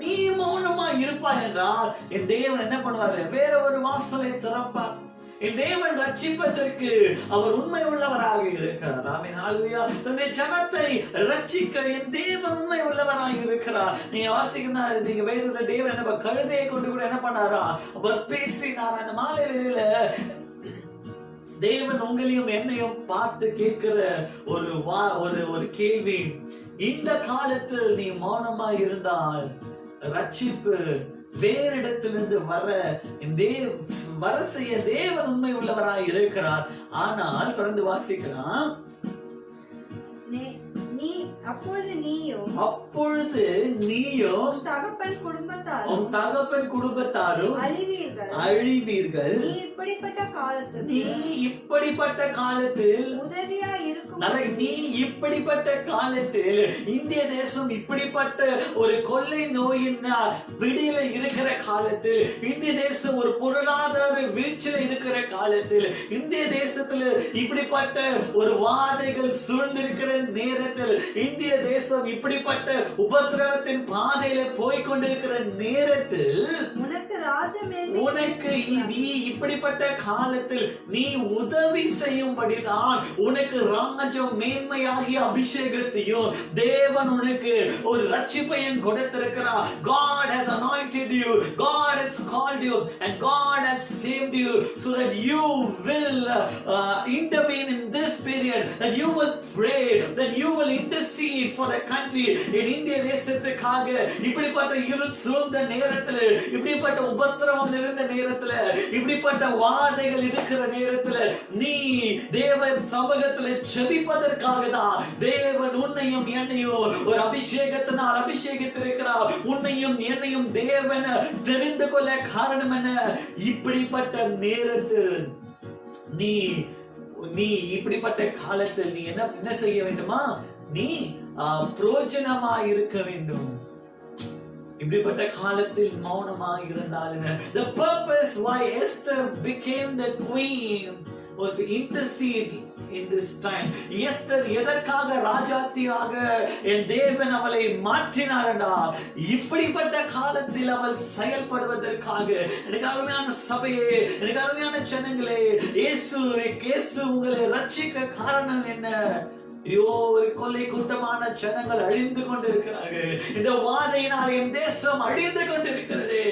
நீ மௌனமா இருப்பாய் என்றால் என் தேவன் என்ன பண்ணுவாரு? வேற ஒரு வாசலை திறப்பார். என் தேவன் ரட்சிப்பதற்கு அவர் உண்மை உள்ளவராக இருக்கிறார். ஆமென், ஹல்லேலூயா. தன்னுடைய ஜனத்தை ரட்சிக்க என் தேவன் உண்மை உள்ளவராக இருக்கிறார். நீங்க வாசிக்கிறா, நீங்க வேதத்துல தேவன் என்ன கழுதையை கொண்டு கூட என்ன பண்ணாரா? அவர் பேசினார். அந்த மாலை வேளையில தேவன் உங்களையும் என்னையும் பார்த்து கேட்கிற ஒரு கேள்வி, இந்த காலத்தில் நீ மௌனமா இருந்தால் ரட்சிப்பு வேறிடத்திலிருந்து வர செய்ய தேவன் உண்மை உள்ளவராய் இருக்கிறார். ஆனால் தொடர்ந்து வாசிக்கலாம். அப்பொழுது நீயும் தகப்பன் குடும்பத்தாரும் அழிவீர்கள். நீ இப்படிப்பட்ட காலத்தில் உதவியா இருக்கும். நீ இப்படிப்பட்ட காலத்தில் இந்திய தேசம் இப்படிப்பட்ட ஒரு கொள்ளை நோயின் விடியில இருக்கிற காலத்தில், இந்திய தேசம் ஒரு பொருளாதார வீழ்ச்சியில இருக்கிற காலத்தில், இந்திய தேசத்துல இப்படிப்பட்ட ஒரு வாதைகள் சூழ்ந்திருக்கிற நேரத்தில், இந்திய தேசம் இப்படிப்பட்ட உபத்திரவத்தின் பாதையில போய்கொண்டிருக்கிற நேரத்தில், உனக்கு இப்படிப்பட்ட காலத்தில் நீ உதவி செய்யும்படிதான் உனக்கு ராஜ்யம் மேன்மையாகிய அபிஷேகத்தையும் தேவன் உனக்கு ஒரு ரட்சிப்பையும் கொடுத்திருக்கிறார். God has anointed you, God has called you, and God has saved you so that you will intervene in this period, that you will pray, that you will intercede for the country. in இந்திய தேசத்துக்காக இப்படிப்பட்ட இருள் சூழ்ந்த நேரத்தில், இப்படிப்பட்ட உபத்திரவம் இருந்த நேரத்தில், இப்படிப்பட்ட வாதைகள் இருக்கிற நேரத்தில் நீ தேவன் சமூகத்தில் ஜெபிப்பதற்காக தான் தேவன் உன்னையும் என்னையும் ஒரு அபிஷேகத்தினால் அபிஷேகித்திருக்கிறார். உன்னையும் என்னையும் தேவன் தெரிந்து கொள்ள காரணம் என்ன? இப்படிப்பட்ட நேரத்தில் நீ இப்படிப்பட்ட காலத்தில் நீ என்ன செய்ய வேண்டுமா? நீ பிரயோஜனமா இருக்க வேண்டும். இப்படிப்பட்ட காலத்தில் மௌனமாக இருந்தால் the purpose why Esther became the queen was to intercede in this time. Esther எதற்காக ராஜாத்தியாக என் தேவன் அவளை மாற்றினாரா? இப்படிப்பட்ட காலத்தில் அவள் செயல்படுவதற்காக. எனக்கு அருமையான சபையே, எனக்கு அருமையான ஜனங்களே, இயேசு உங்களை ரட்சிக்க காரணம் என்ன? ஐயோ, ஒரு கொள்ளை கூட்டமான ஜனங்கள் அழிந்து கொண்டிருக்கிறார்கள். இந்த வாதையினால் என் தேசம் அழிந்து கொண்டிருக்கிறது.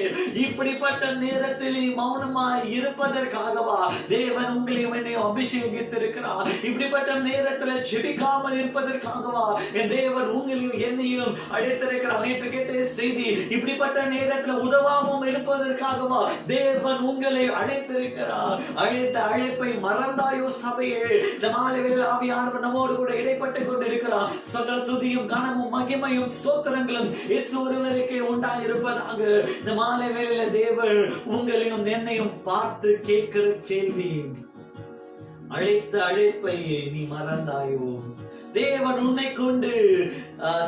இப்படிப்பட்ட நேரத்தில் மௌனமாய் இருப்பதற்காகவா தேவன் உங்களையும் என்னையும் அபிஷேகித்திருக்கிறார்? இப்படிப்பட்ட நேரத்தில் ஜெபிக்காமல் இருப்பதற்காகவா என் தேவன் உங்களையும் என்னையும் அழைத்திருக்கிறார்? நேற்று கேட்ட செய்தி, இப்படிப்பட்ட நேரத்தில் உதவாமல் இருப்பதற்காகவா தேவன் உங்களை அழைத்திருக்கிறார். அழைத்த அழைப்பை மறந்தாயோ சபையே? இந்த மாலையில் ஆவியானவர் நம்மோடு கூட இடைப்பட்டுக் கொண்டிருக்கிறார். சகல துதியும் கனமும் மகிமையும் ஸ்தோத்திரங்களும் இயேசு ஒருவருக்கே உண்டாயிருப்பதாக. இந்த மாலை வேளையில தேவன் உங்களையும் என்னையும் பார்த்து கேட்கிற கேள்வி, அழைத்த அழைப்பை நீ மறந்தாயோ? தேவன் உன்னை கொண்டு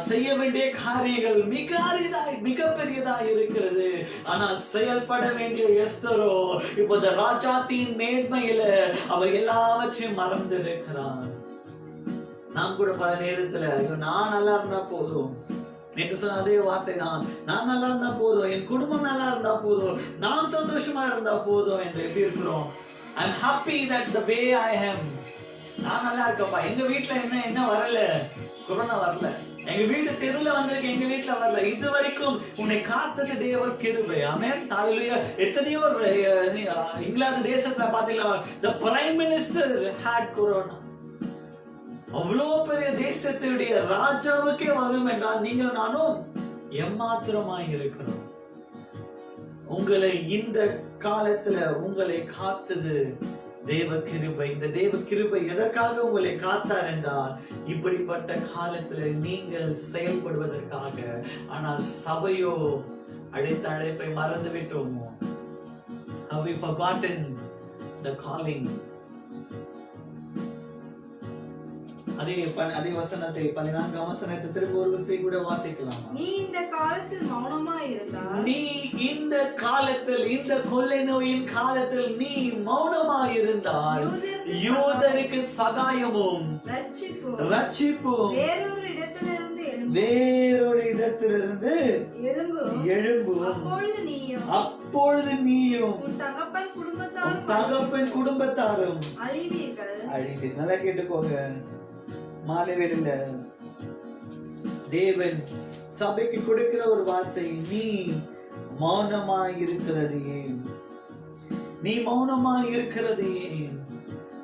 செய்ய வேண்டிய காரியங்கள் மிக அரிதாய் மிக பெரியதாய் இருக்கிறது. ஆனால் செயல்பட வேண்டிய எஸ்தரோ இப்போது ராஜாத்தின் மேன்மையில அவர் எல்லாவற்றையும் மறந்திருக்கிறார். நாம் கூட பல நேரத்துல நான் நல்லா இருந்தா போதும், நேற்று சொன்ன அதே வார்த்தை தான், நான் நல்லா இருந்தா போதும், என் குடும்பம் நல்லா இருந்தா போதும், நான் சந்தோஷமா இருந்தா போதும் என்று எப்படி இருக்கிறோம்? I'm happy that the way I am. நான் நல்லா இருக்கப்பா, எங்க வீட்டுல என்ன வரல, கொரோனா வரல, எங்க வீடு தெருல வந்திருக்கு, எங்க வீட்டுல வரல, இது வரைக்கும் உன்னை காத்தது தேவ கிருபை. ஆமென், ஹல்லேலூயா. எத்தனையோ இங்கிலாந்து தேசத்துல பாத்தீங்களா, the prime minister had corona. அவ்வளவு பெரிய தேசத்தினுடைய ராஜாவுக்கே வரும் என்றால் நீங்கள் நானும் ஏமாத்திரமாய் இருக்கிறோம். உங்களை இந்த காலத்துல உங்களை காத்தது தேவ கிருபை. இந்த தேவ கிருபை எதற்காக உங்களை காத்தார் என்றால் இப்படிப்பட்ட காலத்துல நீங்கள் செயல்படுவதற்காக. ஆனால் சபையோ அழைத்த அழைப்பை மறந்து விட்டோமோ? Have we forgotten the calling? அதே வசனத்தை 14ஆம் வசனத்தை திரும்ப ஒரு விசை கூட வாசிக்கலாம். நீ இந்த காலத்தில் மௌனமாய் இருந்தால், நீ இந்த காலத்தில், இந்த கொள்ளை நோயின் காலத்தில் நீ மௌனமாய் இருந்தால் யூதருக்கு சகாயமும் ரட்சிப்பும் வேறொரு இடத்திலிருந்து எழும்பும். அப்பொழுது நீயும் தகப்பன் குடும்பத்தாரும் அழிவீர்கள். நல்லா கேட்டுக்கோங்க. மாலை வேளையில தேவன் சபைக்கு கொடுக்கிற ஒரு வார்த்தை, நீ மௌனமாய் இருக்கிறது ஏன்? நீ மௌனமாய் இருக்கிறது ஏன்?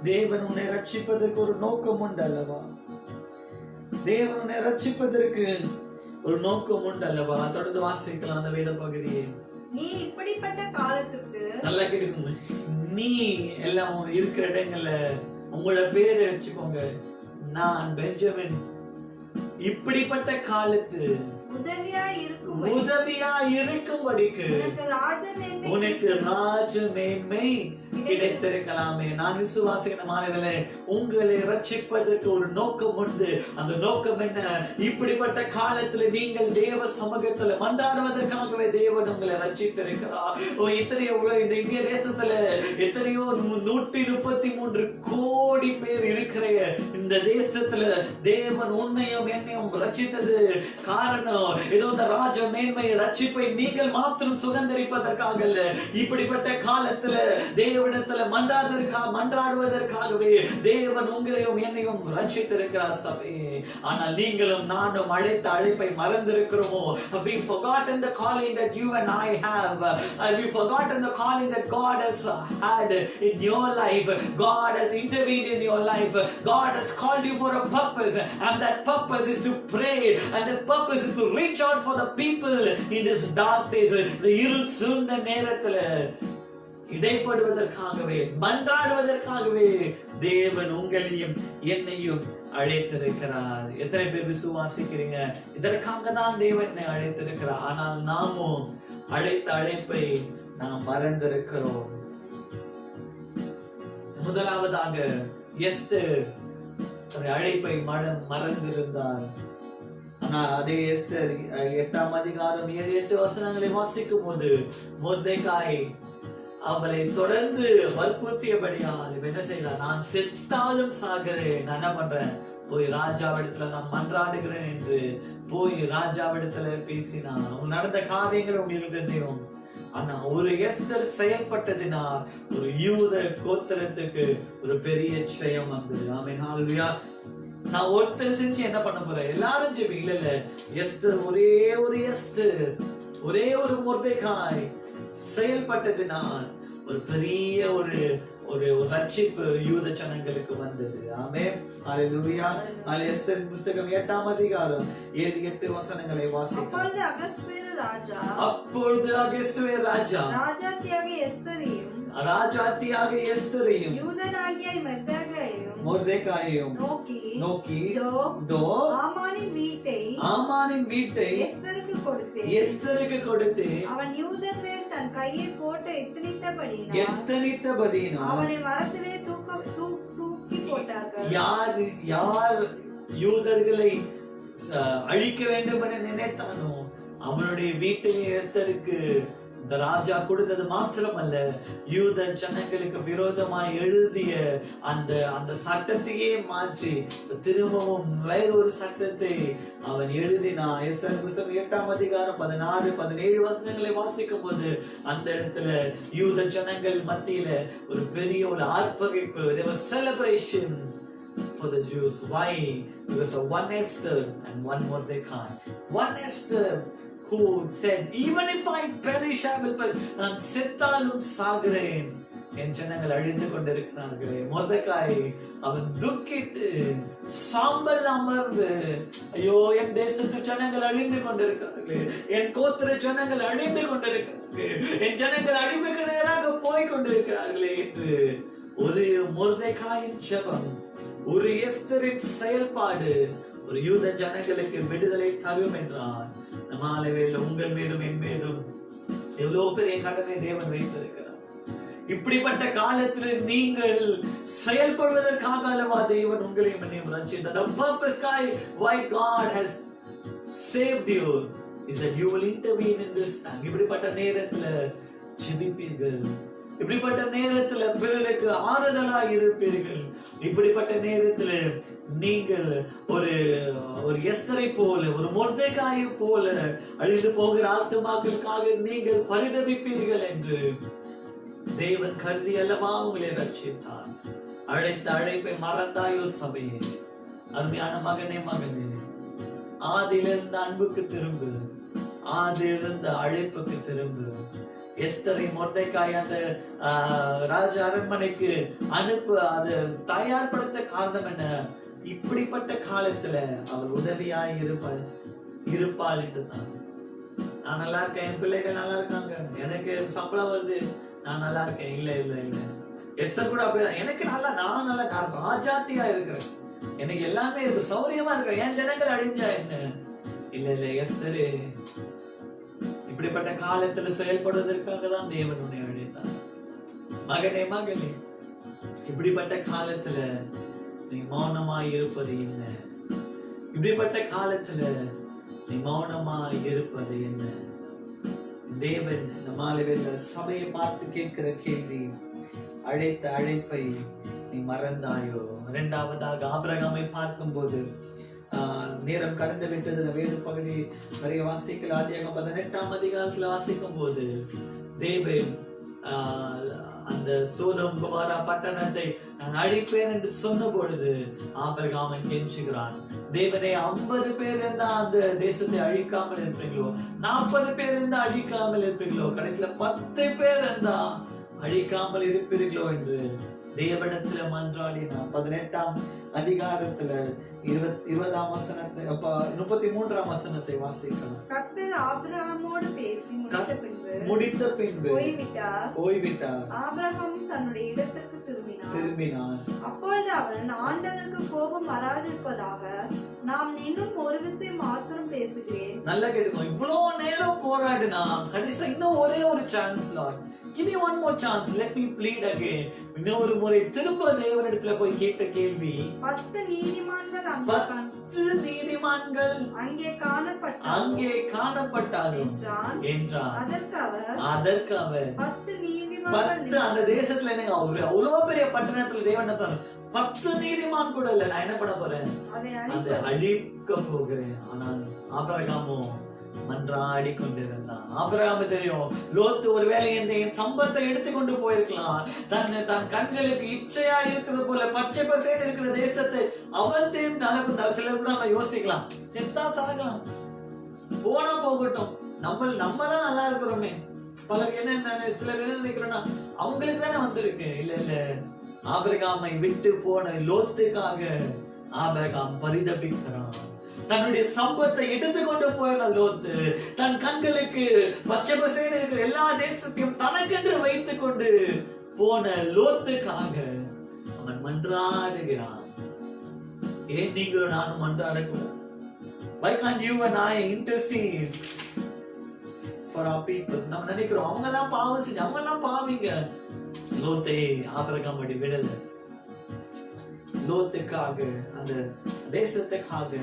தேவன் உன்னை ரட்சிப்பதற்கு ஒரு நோக்கம் உண்டு அல்லவா? தேவன் உன்னை ரட்சிப்பதற்கு ஒரு நோக்கம் உண்டு அல்லவா? தொடர்ந்து வாசிக்கலாம் அந்த வேத பகுதியை. நீ இப்படிப்பட்ட காலத்துக்கு, நல்லா கேட்டுக்கோங்க, நீ எல்லாம் இருக்கிற இடங்கள்ல உங்களோட பேரை வச்சுக்கோங்க. நான் பெஞ்சமின் இப்படிப்பட்ட காலத்து உதவியா இருக்கும்படிக்கு உனக்கு ராஜ மேன்மை கிடைத்திருக்கலாமே. நான் விசுவாசிக்கிற மாணவர்களே, உங்களை ரட்சிப்பதற்கு ஒரு நோக்கம் உண்டு. அந்த நோக்கம் என்ன? இப்படிப்பட்ட காலத்துல நீங்கள் தேவ சமூகத்துல மன்றாடுவதற்காகவே தேவன் உங்களை ரட்சித்திருக்கிறார். இத்தனையோ இந்த இந்திய தேசத்துல எத்தனையோ 133 கோடி பேர் இருக்கிற இந்த தேசத்துல தேவன் உன்னையும் என்னையும் ரட்சித்தது காரணம் ஏதோ இந்த ராஜ மேன்மை ரட்சிப்பை நீங்கள் மாத்திரம் சுதந்திரிப்பதற்காக அல்ல. இப்படிப்பட்ட காலத்துல தேவனிடத்துல மன்றாடுவதற்காகவே தேவன் உங்களையும் என்னையும் ரட்சித்திருக்கிறார் சபையே. ஆனால் நீங்களும் நானும் அழைத்த அழைப்பை மறந்திருக்கிறோமோ? Have we forgotten the calling that you and I have? Have we forgotten the calling that God has had in your life? God has intervened in your life. God has called you for a purpose, and that purpose is to pray, and that purpose is to reach out for the people in this dark days. The இருள் சூழ்ந்த நேரத்துல இடைப்படுவதற்காகவே மன்றாடுவதற்காகவே தேவன் உங்களையும் என்னையும் அழைத்திருக்கிறார். எத்தனை பேர் விசுவாசிக்கிறீங்க? இதற்காக தான் தேவன் என்னை அழைத்திருக்கிறார். ஆனால் நாமும் அழைத்த அழைப்பை நாம் மறந்திருக்கிறோம். முதலாவதாக எஸ்தர் அழைப்பை மறந்திருந்தார். ஆனால் அதே எஸ்தர் 8ஆம் அதிகாரம் 7-8 வசனங்களை வாசிக்கும் போது மொர்தெகாய் அவளை தொடர்ந்து வற்புறுத்தியபடியால் என்ன செய்யலாம்? நான் செத்தாலும் சாகிறேன், நான் என்ன பண்றேன்? போய் ராஜாவிடத்துல நான் மன்றாடுகிறேன் என்று போய் ராஜாவிடத்துல பேசினான். அவங்க நடந்த காரியங்கள் உங்களுக்கு தெரியும். ஆனா ஒரு எஸ்தர் செயல்பட்டதினால் ஒரு யூத கோத்திரத்துக்கு ஒரு பெரிய ஜெயம் வந்தது. ஆமென், ஹல்லேலூயா. நான் ஒருத்தர் செஞ்சு என்ன பண்ண போறேன்? எல்லாரும் ஜெபி. இல்ல இல்ல, எஸ்தர், ஒரே ஒரு மொர்தெகாய் செயல்பட்டதினால் ஒரு பெரிய ஒரு ரட்சிப்பு யூத ஜனங்களுக்கு வந்தது. ஆமென், ஹalleluya. எஸ்தர் புத்தகம் 8ஆம் அதிகாரம் 7-8 வசனங்களை வாசிக்கலாம். அப்பொழுது அகஸ்வேரு ராஜா ராஜாத்தியாக எஸ்தரையும் யூதனாகிய மொர்தெகாயையும் நோக்கி ஆமானின் வீட்டை எஸ்தருக்கு கொடுத்து அவன் யூதன் மேல் தன் கையை போட்டு எத்தனித்தபடியினால் அவனை மரத்திலே தூக்கி போட்டார்கள். யார் யூதர்களை அழிக்க வேண்டும் என நினைத்தானோ அவனுடைய வீட்டை எஸ்தருக்கு இந்த ராஜா கொடுத்தது மாத்திரமல்ல, யூத ஜனங்களுக்கு விரோதமாய் எழுதிய அந்த சட்டத்தையே மாற்றி திரும்பவும் வேறொரு சட்டத்தை அவன் எழுதினான். எஸ்தர் புத்தகம் 8ஆம் அதிகாரம் 16-17 வசனங்களை வாசிக்கும் போது அந்த இடத்துல யூத ஜனங்கள் மத்தியில ஒரு பெரிய ஒரு ஆர்ப்பரிப்பு, there was celebration for the Jews. Why? Because of one Esther and one Mordecai. One Esther who said, even if I perish, I will perish. நான் செத்தாலும் சாகிறேன், என் ஜனங்கள் அழிந்து கொண்டிருக்கிறார்களே. மொர்தெகாய் அவன் துக்கித்து சாம்பல் அமர்ந்து, ஐயோ என் தேசத்து ஜனங்கள் அழிந்து கொண்டிருக்கிறார்களே, என் கோத்திர ஜனங்கள் அழிந்து கொண்டிருக்கிறார்களே, என் ஜனங்கள் அழிவுக்கு நேராக போய் கொண்டிருக்கிறார்களே என்று ஒரு மொர்தெகாயின் ஜெபம், ஒரு எஸ்தரின் செயல்பாடு ஒரு யூத ஜனங்களுக்கு விடுதலை தரும் என்றார். நம்ம ஆலயவேல உங்கள் மீதும் என் மீதும் எவ்வளவு பெரிய கடமை தேவன் வைத்திருக்கிறார். இப்படிப்பட்ட காலத்தில் நீங்கள் செயல்படுவதற்காக அல்லவா தேவன் உங்களையும் என்னையும் ரட்சித்தார். The purpose why God has saved you is that you will intervene in this time. இப்படிப்பட்ட நேரத்துல ஜெபிப்பீர்கள், இப்படிப்பட்ட நேரத்துல பிறருக்கு ஆறுதலாக இருப்பீர்கள். இப்படிப்பட்ட நேரத்துல நீங்கள் ஒரு எஸ்தரை போல, ஒரு மொர்தெகாயை போல அழிந்து போகிற ஆத்துமாக்களுக்காக நீங்கள் பரிதபிப்பீர்கள் என்று தேவன் கருதி அல்லவா உங்களை ரட்சித்தார். அழைத்த அழைப்பை மறந்தாயோ சபையே? அருமையான மகனே, ஆதியிலிருந்த அன்புக்கு திரும்பு, ஆதியிலிருந்த அழைப்புக்கு திரும்பு. எஸ்தரை மொர்தெகாய் அந்த ராஜ அரண்மனைக்கு அது தயார்படுத்த காரணம் என்ன? இப்படிப்பட்ட காலத்துல அவர் உதவியாய் இருப்பாள் என்று தான். நான் நல்லா இருக்கேன், என் பிள்ளைகள் நல்லா இருக்காங்க, எனக்கு சம்பளம் வருது, நான் நல்லா இருக்கேன். இல்ல இல்ல இல்ல, எஸ்தர் கூட அப்படிதான். எனக்கு நான் ராஜாத்தியா இருக்கிறேன், எனக்கு எல்லாமே இருக்கு, சௌரியமா இருக்கிறேன், என் ஜனங்கள் அழிஞ்சா என்ன? இல்ல இல்ல, எஸ்தர் இப்படிப்பட்ட காலத்துல செயல்படுவதற்காக தான் தேவன் உன்னை அழைத்தார். மகனே, இப்படிப்பட்ட காலத்துல நீ மௌனமாய் இருப்பது என்ன? இப்படிப்பட்ட காலத்துல நீ மௌனமாய் இருப்பது என்ன? தேவன் இந்த மாலைவேளை சபையை பார்த்து கேட்கிற கேள்வி, அழைத்த அழைப்பை நீ மறந்தாயோ? இரண்டாவதாக ஆபிரகாமை பார்க்கும் போது நேரம் கடந்து விட்டது. வேறு பகுதி நிறைய வாசிக்கல. ஆதியாகமம் 18ஆம் அதிகாரத்துல வாசிக்கும் போது தேவன் அந்த சோதோம் குமாரா பட்டணத்தை நான் அழிப்பேன் என்று சொன்ன பொழுது ஆபிரகாம் கெஞ்சுகிறான், தேவனே 50 பேர் இருந்தா அந்த தேசத்தை அழிக்காமல் இருப்பீங்களோ, 40 பேர் இருந்தா அழிக்காமல் இருப்பீங்களோ, கடைசியில 10 பேர் இருந்தா அழிக்காமல் இருப்பீர்களோ என்று தேவனிடத்துல மன்றாடினான். 18ஆம் அதிகாரத்துல 20ஆம் வசனத்தை 33ஆம் வசனத்தை வாசிக்கலாம். கர்த்தர் ஆபிரகாமோடு பேசி முடித்த பின்பு போய்விட்டார். ஆபிரகாம் தன்னுடைய இடத்திற்கு திரும்பினான். அப்பொழுது அவன், ஆண்டவனுக்கு கோபம் வராதிருப்பதாக நாம் இன்னும் ஒரு விஷயம் மாத்திரம் பேசுகிறேன். நல்லா கேட்டுக்கோ, இவ்வளவு நேரம் போராடினா கடைசி இன்னும் ஒரே ஒரு chance, Lord give me one more chance, let me plead again. இன்னொரு முறை திரும்ப தேவனிடத்துல போய் கேட்ட கேள்வி, 10 நீதிமான்கள் அங்கே காணப்பட்டாலும் என்றார். அதற்கு அவர் 10 அந்த தேசத்துல என்னங்க அவ்வளவு பெரிய பட்டணத்துல தேவன் சொன்னார், 10 நீதிமான் கூட இல்ல, நான் என்ன பண்ண போறேன்? அதை அழிக்க போகிறேன். ஆனால் ஆபிரகாமோ மன்றாடி கொண்டிருந்தான். ஆபிரகாம் தெரியும், லோத்து ஒருவேளை என் சம்பத்தை எடுத்துக்கொண்டு போயிருக்கலாம், தன் கண்களுக்கு இச்சையா இருக்கிறது போல பச்சை பசேன்னு இருக்கிற தேசத்தை அவன் தனக்கு சிலர் கூட நம்ம யோசிக்கலாம், செத்தா சாகலாம், போனா போகட்டும், நம்ம தான் நல்லா இருக்கிறோமே. பலருக்கு என்ன சிலர் என்ன நினைக்கிறோம்னா அவங்களுக்கு தானே வந்திருக்கு. இல்ல ஆபிரகாமை விட்டு போன லோத்துக்காக ஆபிரகாம் பரிதபிக்கிறான். தன்னுடைய சம்பத்தை எடுத்துக்கொண்டு போன லோத்து தன் கண்களுக்கு பச்சை பசேன்னு இருக்கிற எல்லா தேசத்தையும் தனக்கென்று வைத்துக் கொண்டு போன லோத்துக்காக அவன் மன்றாடுகிறான். ஏன் நீங்களும் நானும் மன்றாடக்கூடாது? Why can't you and I intercede for our people? நம்ம நினைக்கிறோம் அவங்க எல்லாம் பாவம் செஞ்சு, அவங்க எல்லாம் பாவிங்க. லோத்தை ஆபிரகாம் அப்படி விடல. லோத்துக்காக, அந்த தேசத்துக்காக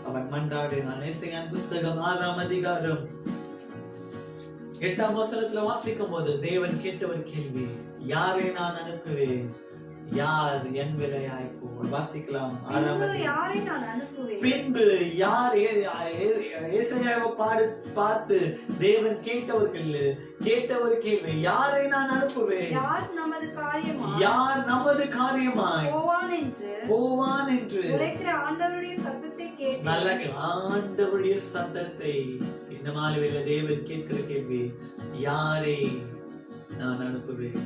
அவன் மன்றாடினான். ஏசாயாவின் புஸ்தகம் 6ஆம் அதிகாரம் 8ஆம் வசனத்துல வாசிக்கும் போது தேவன் கேட்ட ஒரு கேள்வி, யாரை நான் அனுப்புவேன், யார் என் விலையாய் போவார்? வாசிக்கலாம். 6ஆம் பின்பு யார் ஏசாயாவை பார்த்து தேவன் கேட்ட ஒரு கேள்வி, யாரை நான் அனுப்புவேன், யார் நமது காரியமாய் போவான் என்று ஆண்டவருடைய சத்தத்தை கேட்டு, நல்ல ஆண்டவருடைய சத்தத்தை இந்த மாலையில தேவன் கேட்கிற கேள்வி, யாரை நான் அனுப்புவேன்?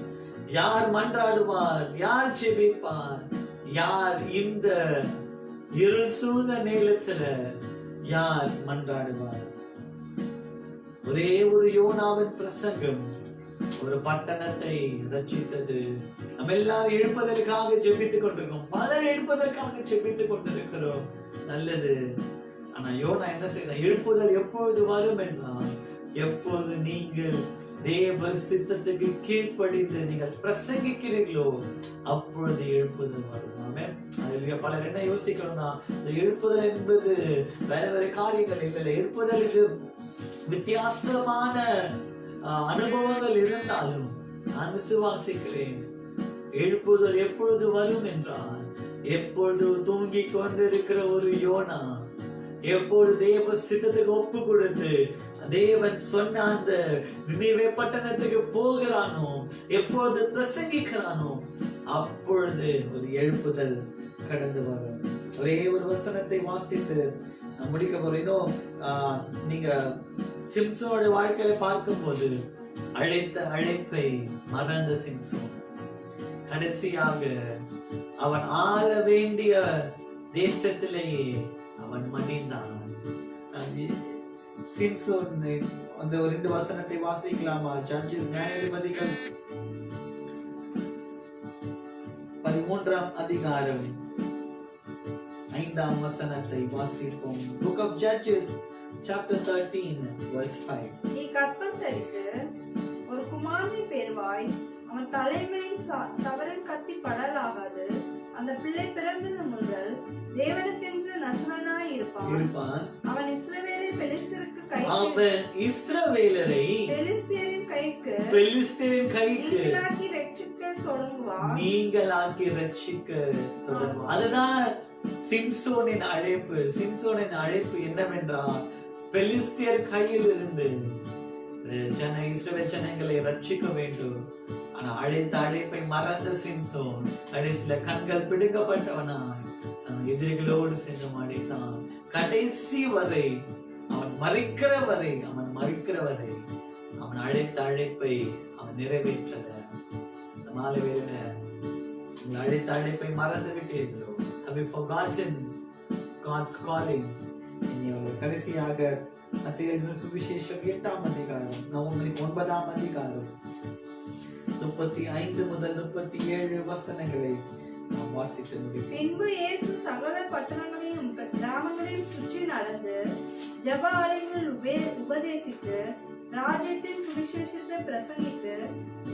யார் மன்றாடுவார், யார் ஜெபிப்பார், யார் இந்த இருள் சூழ்ந்த நேரத்துல யார் மன்றாடுவார்? ஒரே ஒரு யோனாவின் பிரசங்கம் ஒரு பட்டணத்தை ரட்சித்தது. நம்ம எல்லாரும் எழுப்பதற்காக ஜெபித்துக் கொண்டிருக்கோம், பலர் எழுப்பதற்காக ஜெபித்துக் கொண்டிருக்கிறோம், நல்லது. ஆனா யோனா என்ன செய்ய, எழுப்புதல் எப்பொழுது வரும் என்றால், எப்போது நீங்கள் தேவ சித்தத்துக்கு கீழ்ப்படிந்து நீங்கள் பிரசங்கிக்கிறீர்களோ அப்பொழுது எழுப்புதல் வரும். பலர் என்ன யோசிக்கணும்னா, இந்த எழுப்புதல் என்பது வேற வேற காரியங்கள் இல்லை. எழுப்புதல் இது வித்தியாசமான அனுபவங்கள் இருந்தாலும் நான் விசுவாசிக்கிறேன், எழுப்புதல் எப்பொழுது வரும் என்றால், எப்பொழுது தூங்கி கொண்டிருக்கிற ஒரு யோனா எப்பொழுது தேவ சித்தத்துக்கு ஒப்பு கொடுத்து தேவன் சொன்ன அந்த நினைவே பட்டணத்துக்கு போகிறானோ, எப்பொழுது பிரசங்கிக்கிறானோ அப்பொழுது ஒரு எழுப்புதல் கடந்து வரும். ஒரே ஒரு வசனத்தை வாசித்து முடிக்க போறோம். நீங்க சிம்சோட வாழ்க்கையில பார்க்கும் போது அழைப்பை மறந்த சிம்சோன் கடைசியாக அவன் ஆள வேண்டிய தேசத்திலேயே அவன் மடிந்தான். சிம்சோன் அந்த ஒரு 2 வசனத்தை வாசிக்கலாமா? ஜட்ஜஸ் நியாயாதிபதிகள் 13ஆம் அதிகாரம் 5ஆம் வசனத்தை வாசிப்போம். Book of Judges chapter 13 verse 5. நீ கற்பம் தரித்து ஒரு குமாரனை பெறுவாய், அவன் தலைமையின் சவரன் கத்தி படலாகாது, அந்த பிள்ளை பிறந்தது முதல் தேவனுக்கென்று நசுரனாய் இருப்பான். அவன் இஸ்ரவேலை பெலிஸ்தருக்கு பெலிஸ்தரின் கைக்கு நீங்களாக்கி ரட்சிக்க தொடங்குவான். அதுதான் சிம்சோனின் அழைப்பு. சிம்சோனின் அழைப்பு என்னவென்றால், பெலிஸ்தியர் கையில் இருந்து இஸ்ரவேல் ஜனங்களை ரட்சிக்க வேண்டும். ஆனா அழைத்த அழைப்பை மறந்த சிம்சோன் கடைசியில கண்கள் பிடுங்கப்பட்டவனாய் எதிரிகளோடு சென்று மாடித்தான். கடைசி வரை அவன் மறிக்கிற வரை அவன் அழைத்த அழைப்பை அவன் நிறைவேற்றல. இந்த மாலை வேளையில உங்கள் அழைத்த அழைப்பை மறந்து விட்டீர்களோ? Have you forgotten God's calling? கடைசியாக மத்தேயு சுவிசேஷம் 8ஆம் அதிகாரம், நவம்பர் 9ஆம் அதிகாரம் 35 முதல் 37 வசனங்களை நாம் வாசித்து முடிப்போம். பின்பு இயேசு சகல பட்டணங்களையும் கிராமங்களையும் சுற்றி நடந்து ஜெப ஆலயங்களில் உபதேசித்து ராஜ்யத்தின் சுவிசேஷத்தை பிரசங்கித்து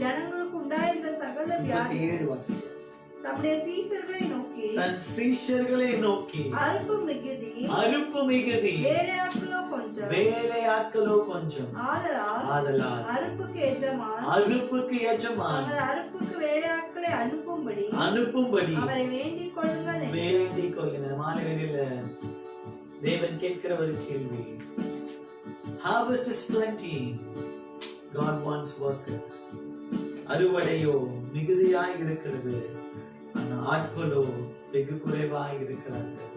ஜனங்களுக்கு உண்டாயிருந்த சகல வியாதி தம்முடைய சீஷர்களை நோக்கி அறுப்பு மிகுதி வேலையாட்களோ கொஞ்சம் ஆதலால் அறுப்புக்கு எஜமான் அறுப்புக்கு வேலையாட்களை அனுப்பும்படி அவரை வேண்டிக் கொள்ளுங்கள். மாலை வேளையில தேவன் கேட்கிற ஒரு கேள்வி, harvest is plenty. God wants workers. அறுவடையோ மிகுதியாய் இருக்கிறது, ஆனா ஆட்களோ வெகு குறைவாய் இருக்கிறார்கள்.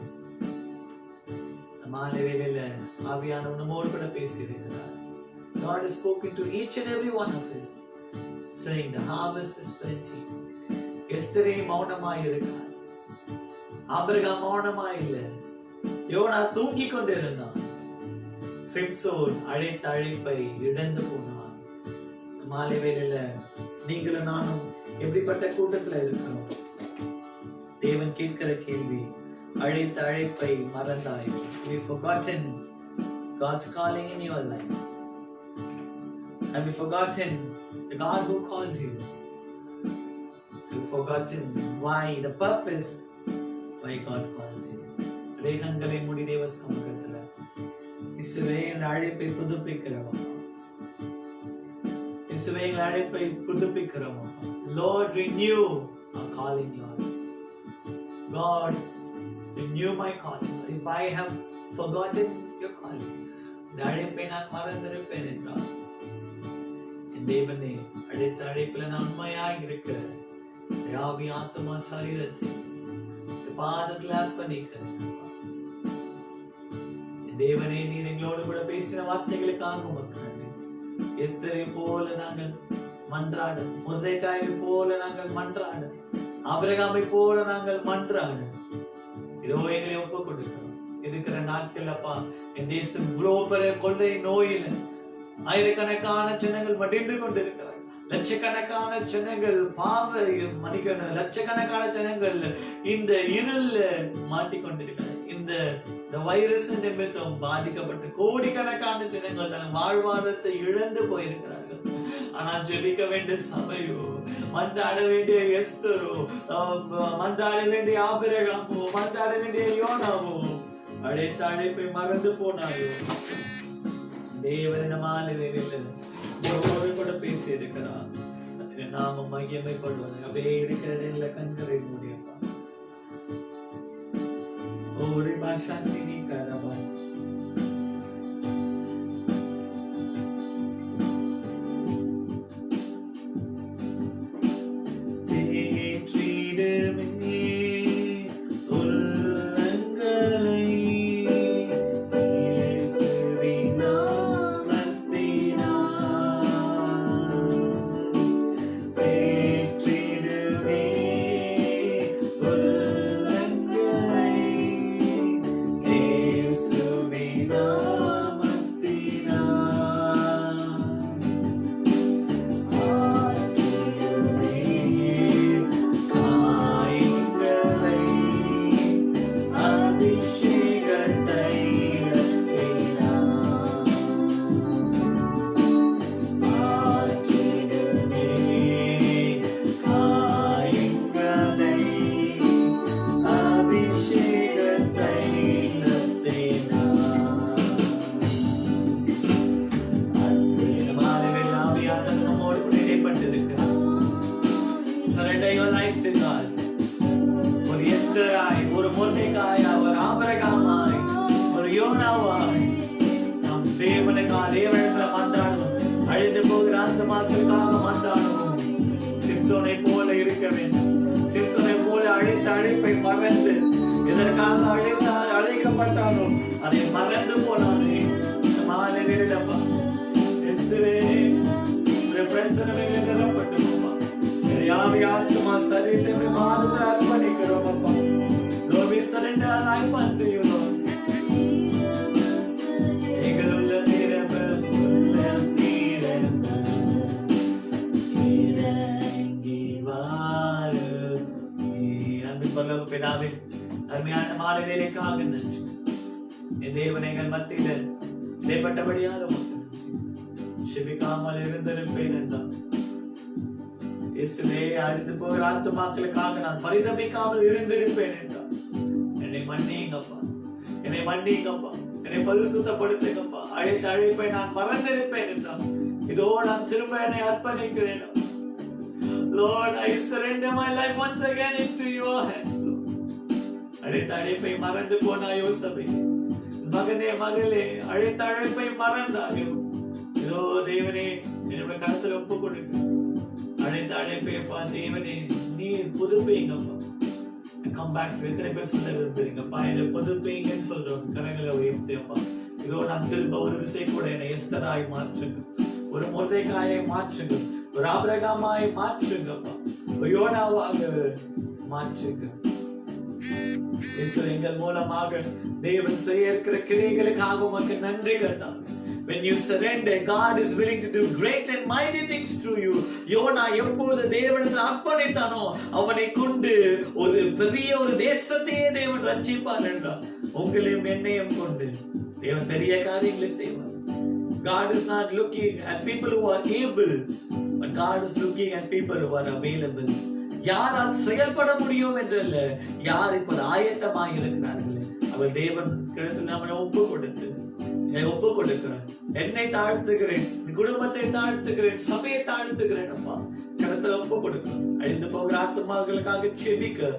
மாலை வேளையில ஆவியானவர் நம்மோடு கூட பேசி இருக்கிறார். God has spoken to each and every one of us, saying the harvest is plenty. எஸ்தரே மௌனமாய் இருக்கிறார், ஆபிரகாம் மௌனமாய் இல்லை, யோனா தூங்கி கொண்டிருந்தான், சிம்சோன் அழைத்த அழைப்பை இழந்து போனான். மாலை வேளையில நீங்களும் நானும் எப்படிப்பட்ட கூட்டத்துல இருக்கிறோம்? தேவன் கேட்கிற கேள்வி, அழைத்த அழைப்பை மறந்தாய்? Have you forgotten God's calling in your life? Have you forgotten the God who called you? Have you forgotten why, the purpose why God called you? ரேகங்களை முடி தேவ சமூகத்துல இயேசுவே என் அழைப்பை புதுப்பிக்கிறோம், இயேசுவே என் அழைப்பை புதுப்பிக்கிறோம். Lord, renew our calling, Lord. God, renew my calling. If I have forgotten your calling, இந்த அழைப்பை நான் மறந்திருப்பேன் என்றால், என் தேவனே அழைத்த அழைப்புல நான் உண்மையாய் இருக்க ஆவி ஆத்துமா சரீரத்தை பாதத்துல அர்ப்பணிக்கிறேன். என் தேவனே, நீர் எங்களோடு கூட பேசின வார்த்தைகளுக்காக உமக்கு நன்றி. எஸ்தரை போல நாங்கள் மன்றாட, மொர்தெகாயை போல நாங்கள் மன்றாட, ஆபிரகாமை போல நாங்கள் மன்றாட இதோ எங்களை ஒப்பு கொடுக்கிறோம். இருக்கிற நாட்கள் அப்பா, என் தேசம் இவ்வளவு பெரிய கொள்ளை நோயில ஆயிரக்கணக்கான ஜனங்கள் மடிந்து கொண்டிருக்கிறார், லட்சக்கணக்கான ஜனங்கள் மன்னிக்கணும், லட்சக்கணக்கான ஜனங்கள் இந்த இருள்ல மாட்டிக்கொண்டிருக்கிறார். இந்த வைரஸ் நிமித்தம் பாதிக்கப்பட்டு கோடிக்கணக்கான ஜனங்கள் தன் வாழ்வாதாரத்தை இழந்து போயிருக்கிறார்கள். ஆனா ஜெபிக்க வேண்டிய சபையோ, மன்றாட வேண்டிய எஸ்தரோ, மன்றாட வேண்டிய ஆபிரகாமோ, மன்றாட வேண்டிய யோனாவோ அழைத்த அழைப்பை மறந்து போனாயோ? தேவன் மாலை வேலையில கூட பேசி இருக்கிறார். நாம மையமைப்படுவது அப்படியே இருக்கிற இடத்துல கண்களை மூடியப்பா. ஒரு பாஷாந்தி நீ கரவாய் ஒரு மொர்தெகாயா, ஒரு ஆபிரகாமாய், ஒரு யோனாவாய் நாம் தேவனிடத்துல மன்றாடணும். அழிந்து போகிற ஆத்துமாக்களுக்காக மன்றாடணும். சிம்சோனை போல இருக்க வேண்டும். சிம்சோனை போல அழைத்த அழைப்பை மறந்து, எதற்காக அழைக்கப்பட்டானோ அதை மறந்து போனானே. மாநிலப்பா பிரசனமே நிரப்பட்டுமா யாவி ஆத்துமா சரீரத்தை மாதத்தை அர்ப்பணிக்கிறோம் அப்பா. Lord, we surrender our life unto you, Lord. எங்களுள்ள நிரம்பல் இறங்கி வாரும். அன்பின் பரலோக பிதாவே, அருமையான மாலை வேளைக்காக நன்றி. என் தேவன் எங்கள் மத்தியில இடைப்பட்டபடியாக செபிக்காமல் இருந்திருப்பேன் என்றான். இயேசுவே, அழிந்து போகிற ஆத்துமாக்களுக்காக நான் பரிதபிக்காமல் இருந்திருப்பேன் என்றான். என்னை மன்னிங்கப்பா, என்னை மன்னிங்கப்பா, என்னை பரிசுத்தப்படுத்துங்கப்பா. அழைத்த அழைப்பை நான் மறந்திருப்பேன் என்றான். இதோ நான் திரும்ப என்னை அர்ப்பணிக்கிறேன். Lord, I surrender my life once again into your hands, Lord. அழைத்த அழைப்பை மறந்து போனாயோ சபை, மகனே மகளே அழைத்த அழைப்பை மறந்தாலும் இதோ தேவனே என்னோட கருத்துல ஒப்பு கொடுக்க அழைத்த அழைப்பை அப்பா தேவனே நீர் புதுப்பீங்கப்பா. கம் பேக் எத்தனை பேர் சொல்ல விரும்புறீங்கப்பா இதை புதுப்பீங்கன்னு சொல்றோம். கரங்களை உயர்த்தியப்பா இதோ நான் திரும்ப ஒரு விசை கூட என்னை எஸ்தராய் மாற்றுங்க, ஒரு மொர்தெகாயை மாற்றுங்க, ஒரு ஆபிரகாமாய் மாற்றுங்கப்பா, ஒரு யோனாவாக மாற்றுங்க. எங்கள் மூலமாக தேவன் செய்ய இருக்கிற கிரியைகளுக்காக உமக்கு நன்றி கர்த்தாவே. When you surrender, God is willing to do great and mighty things through you. யோனா எப்போது தேவனுக்கு அர்ப்பணித்தானோ அவனை கொண்டு ஒரு பெரிய ஒரு தேசத்தையே தேவன் ரட்சிப்பார் என்றார். உங்களையும் என்னையும் கொண்டு தேவன் பெரிய காரியங்களை செய்வார். God is not looking at people who are able, but God is looking at people who are available. யாரால் செயல்பட முடியும் என்றல்ல, யார் இப்போது ஆயத்தமாக இருக்கிறார்களே அவர் தேவன் கிடத்தில் நம்மளை ஒப்பு கொடுக்கிறேன், என்னை தாழ்த்துகிறேன், குடும்பத்தை தாழ்த்துகிறேன், சபையை தாழ்த்துகிறேன் அப்பா கிடத்துல ஒப்பு கொடுக்கிறேன். அழிந்து போகிற ஆத்மாக்களுக்காக செபிக்க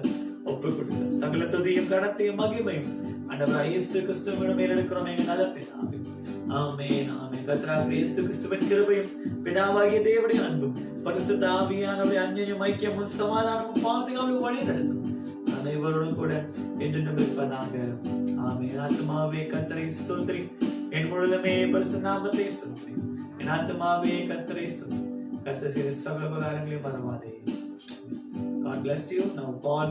ஒப்பு கொடுக்கிறேன். சகல துதியும் கனத்தையும் மகிமையும் ஆண்டவராகிய இயேசு கிறிஸ்துவின் மேல் இருக்கிறோம் எங்கள் நல்ல பிதாவே. ஆமென் ஆமென். கர்த்தராகிய இயேசு கிறிஸ்துவின் கிருபையும் பிதாவாகிய தேவனுடைய அன்பும் பரிசுத்த ஆவியானவருடைய அன்யோன்யம் ஐக்கியமும் சமாதானமும் பாதுகாப்பும் வழி நடத்தும் அனைவரோடும் கூட என்றும் இருப்பதாக. ஆமென். ஆத்துமாவே கர்த்தரை ஸ்தோத்திரி, என் முழுதுமே பரிசுத்த நாமத்தை ஸ்தோத்திரி. என் ஆத்துமாவே கர்த்தரை ஸ்தோத்திரி, கர்த்தர் செய்த சகல உபகாரங்களையும் மறவாதே. God bless you. Now Paul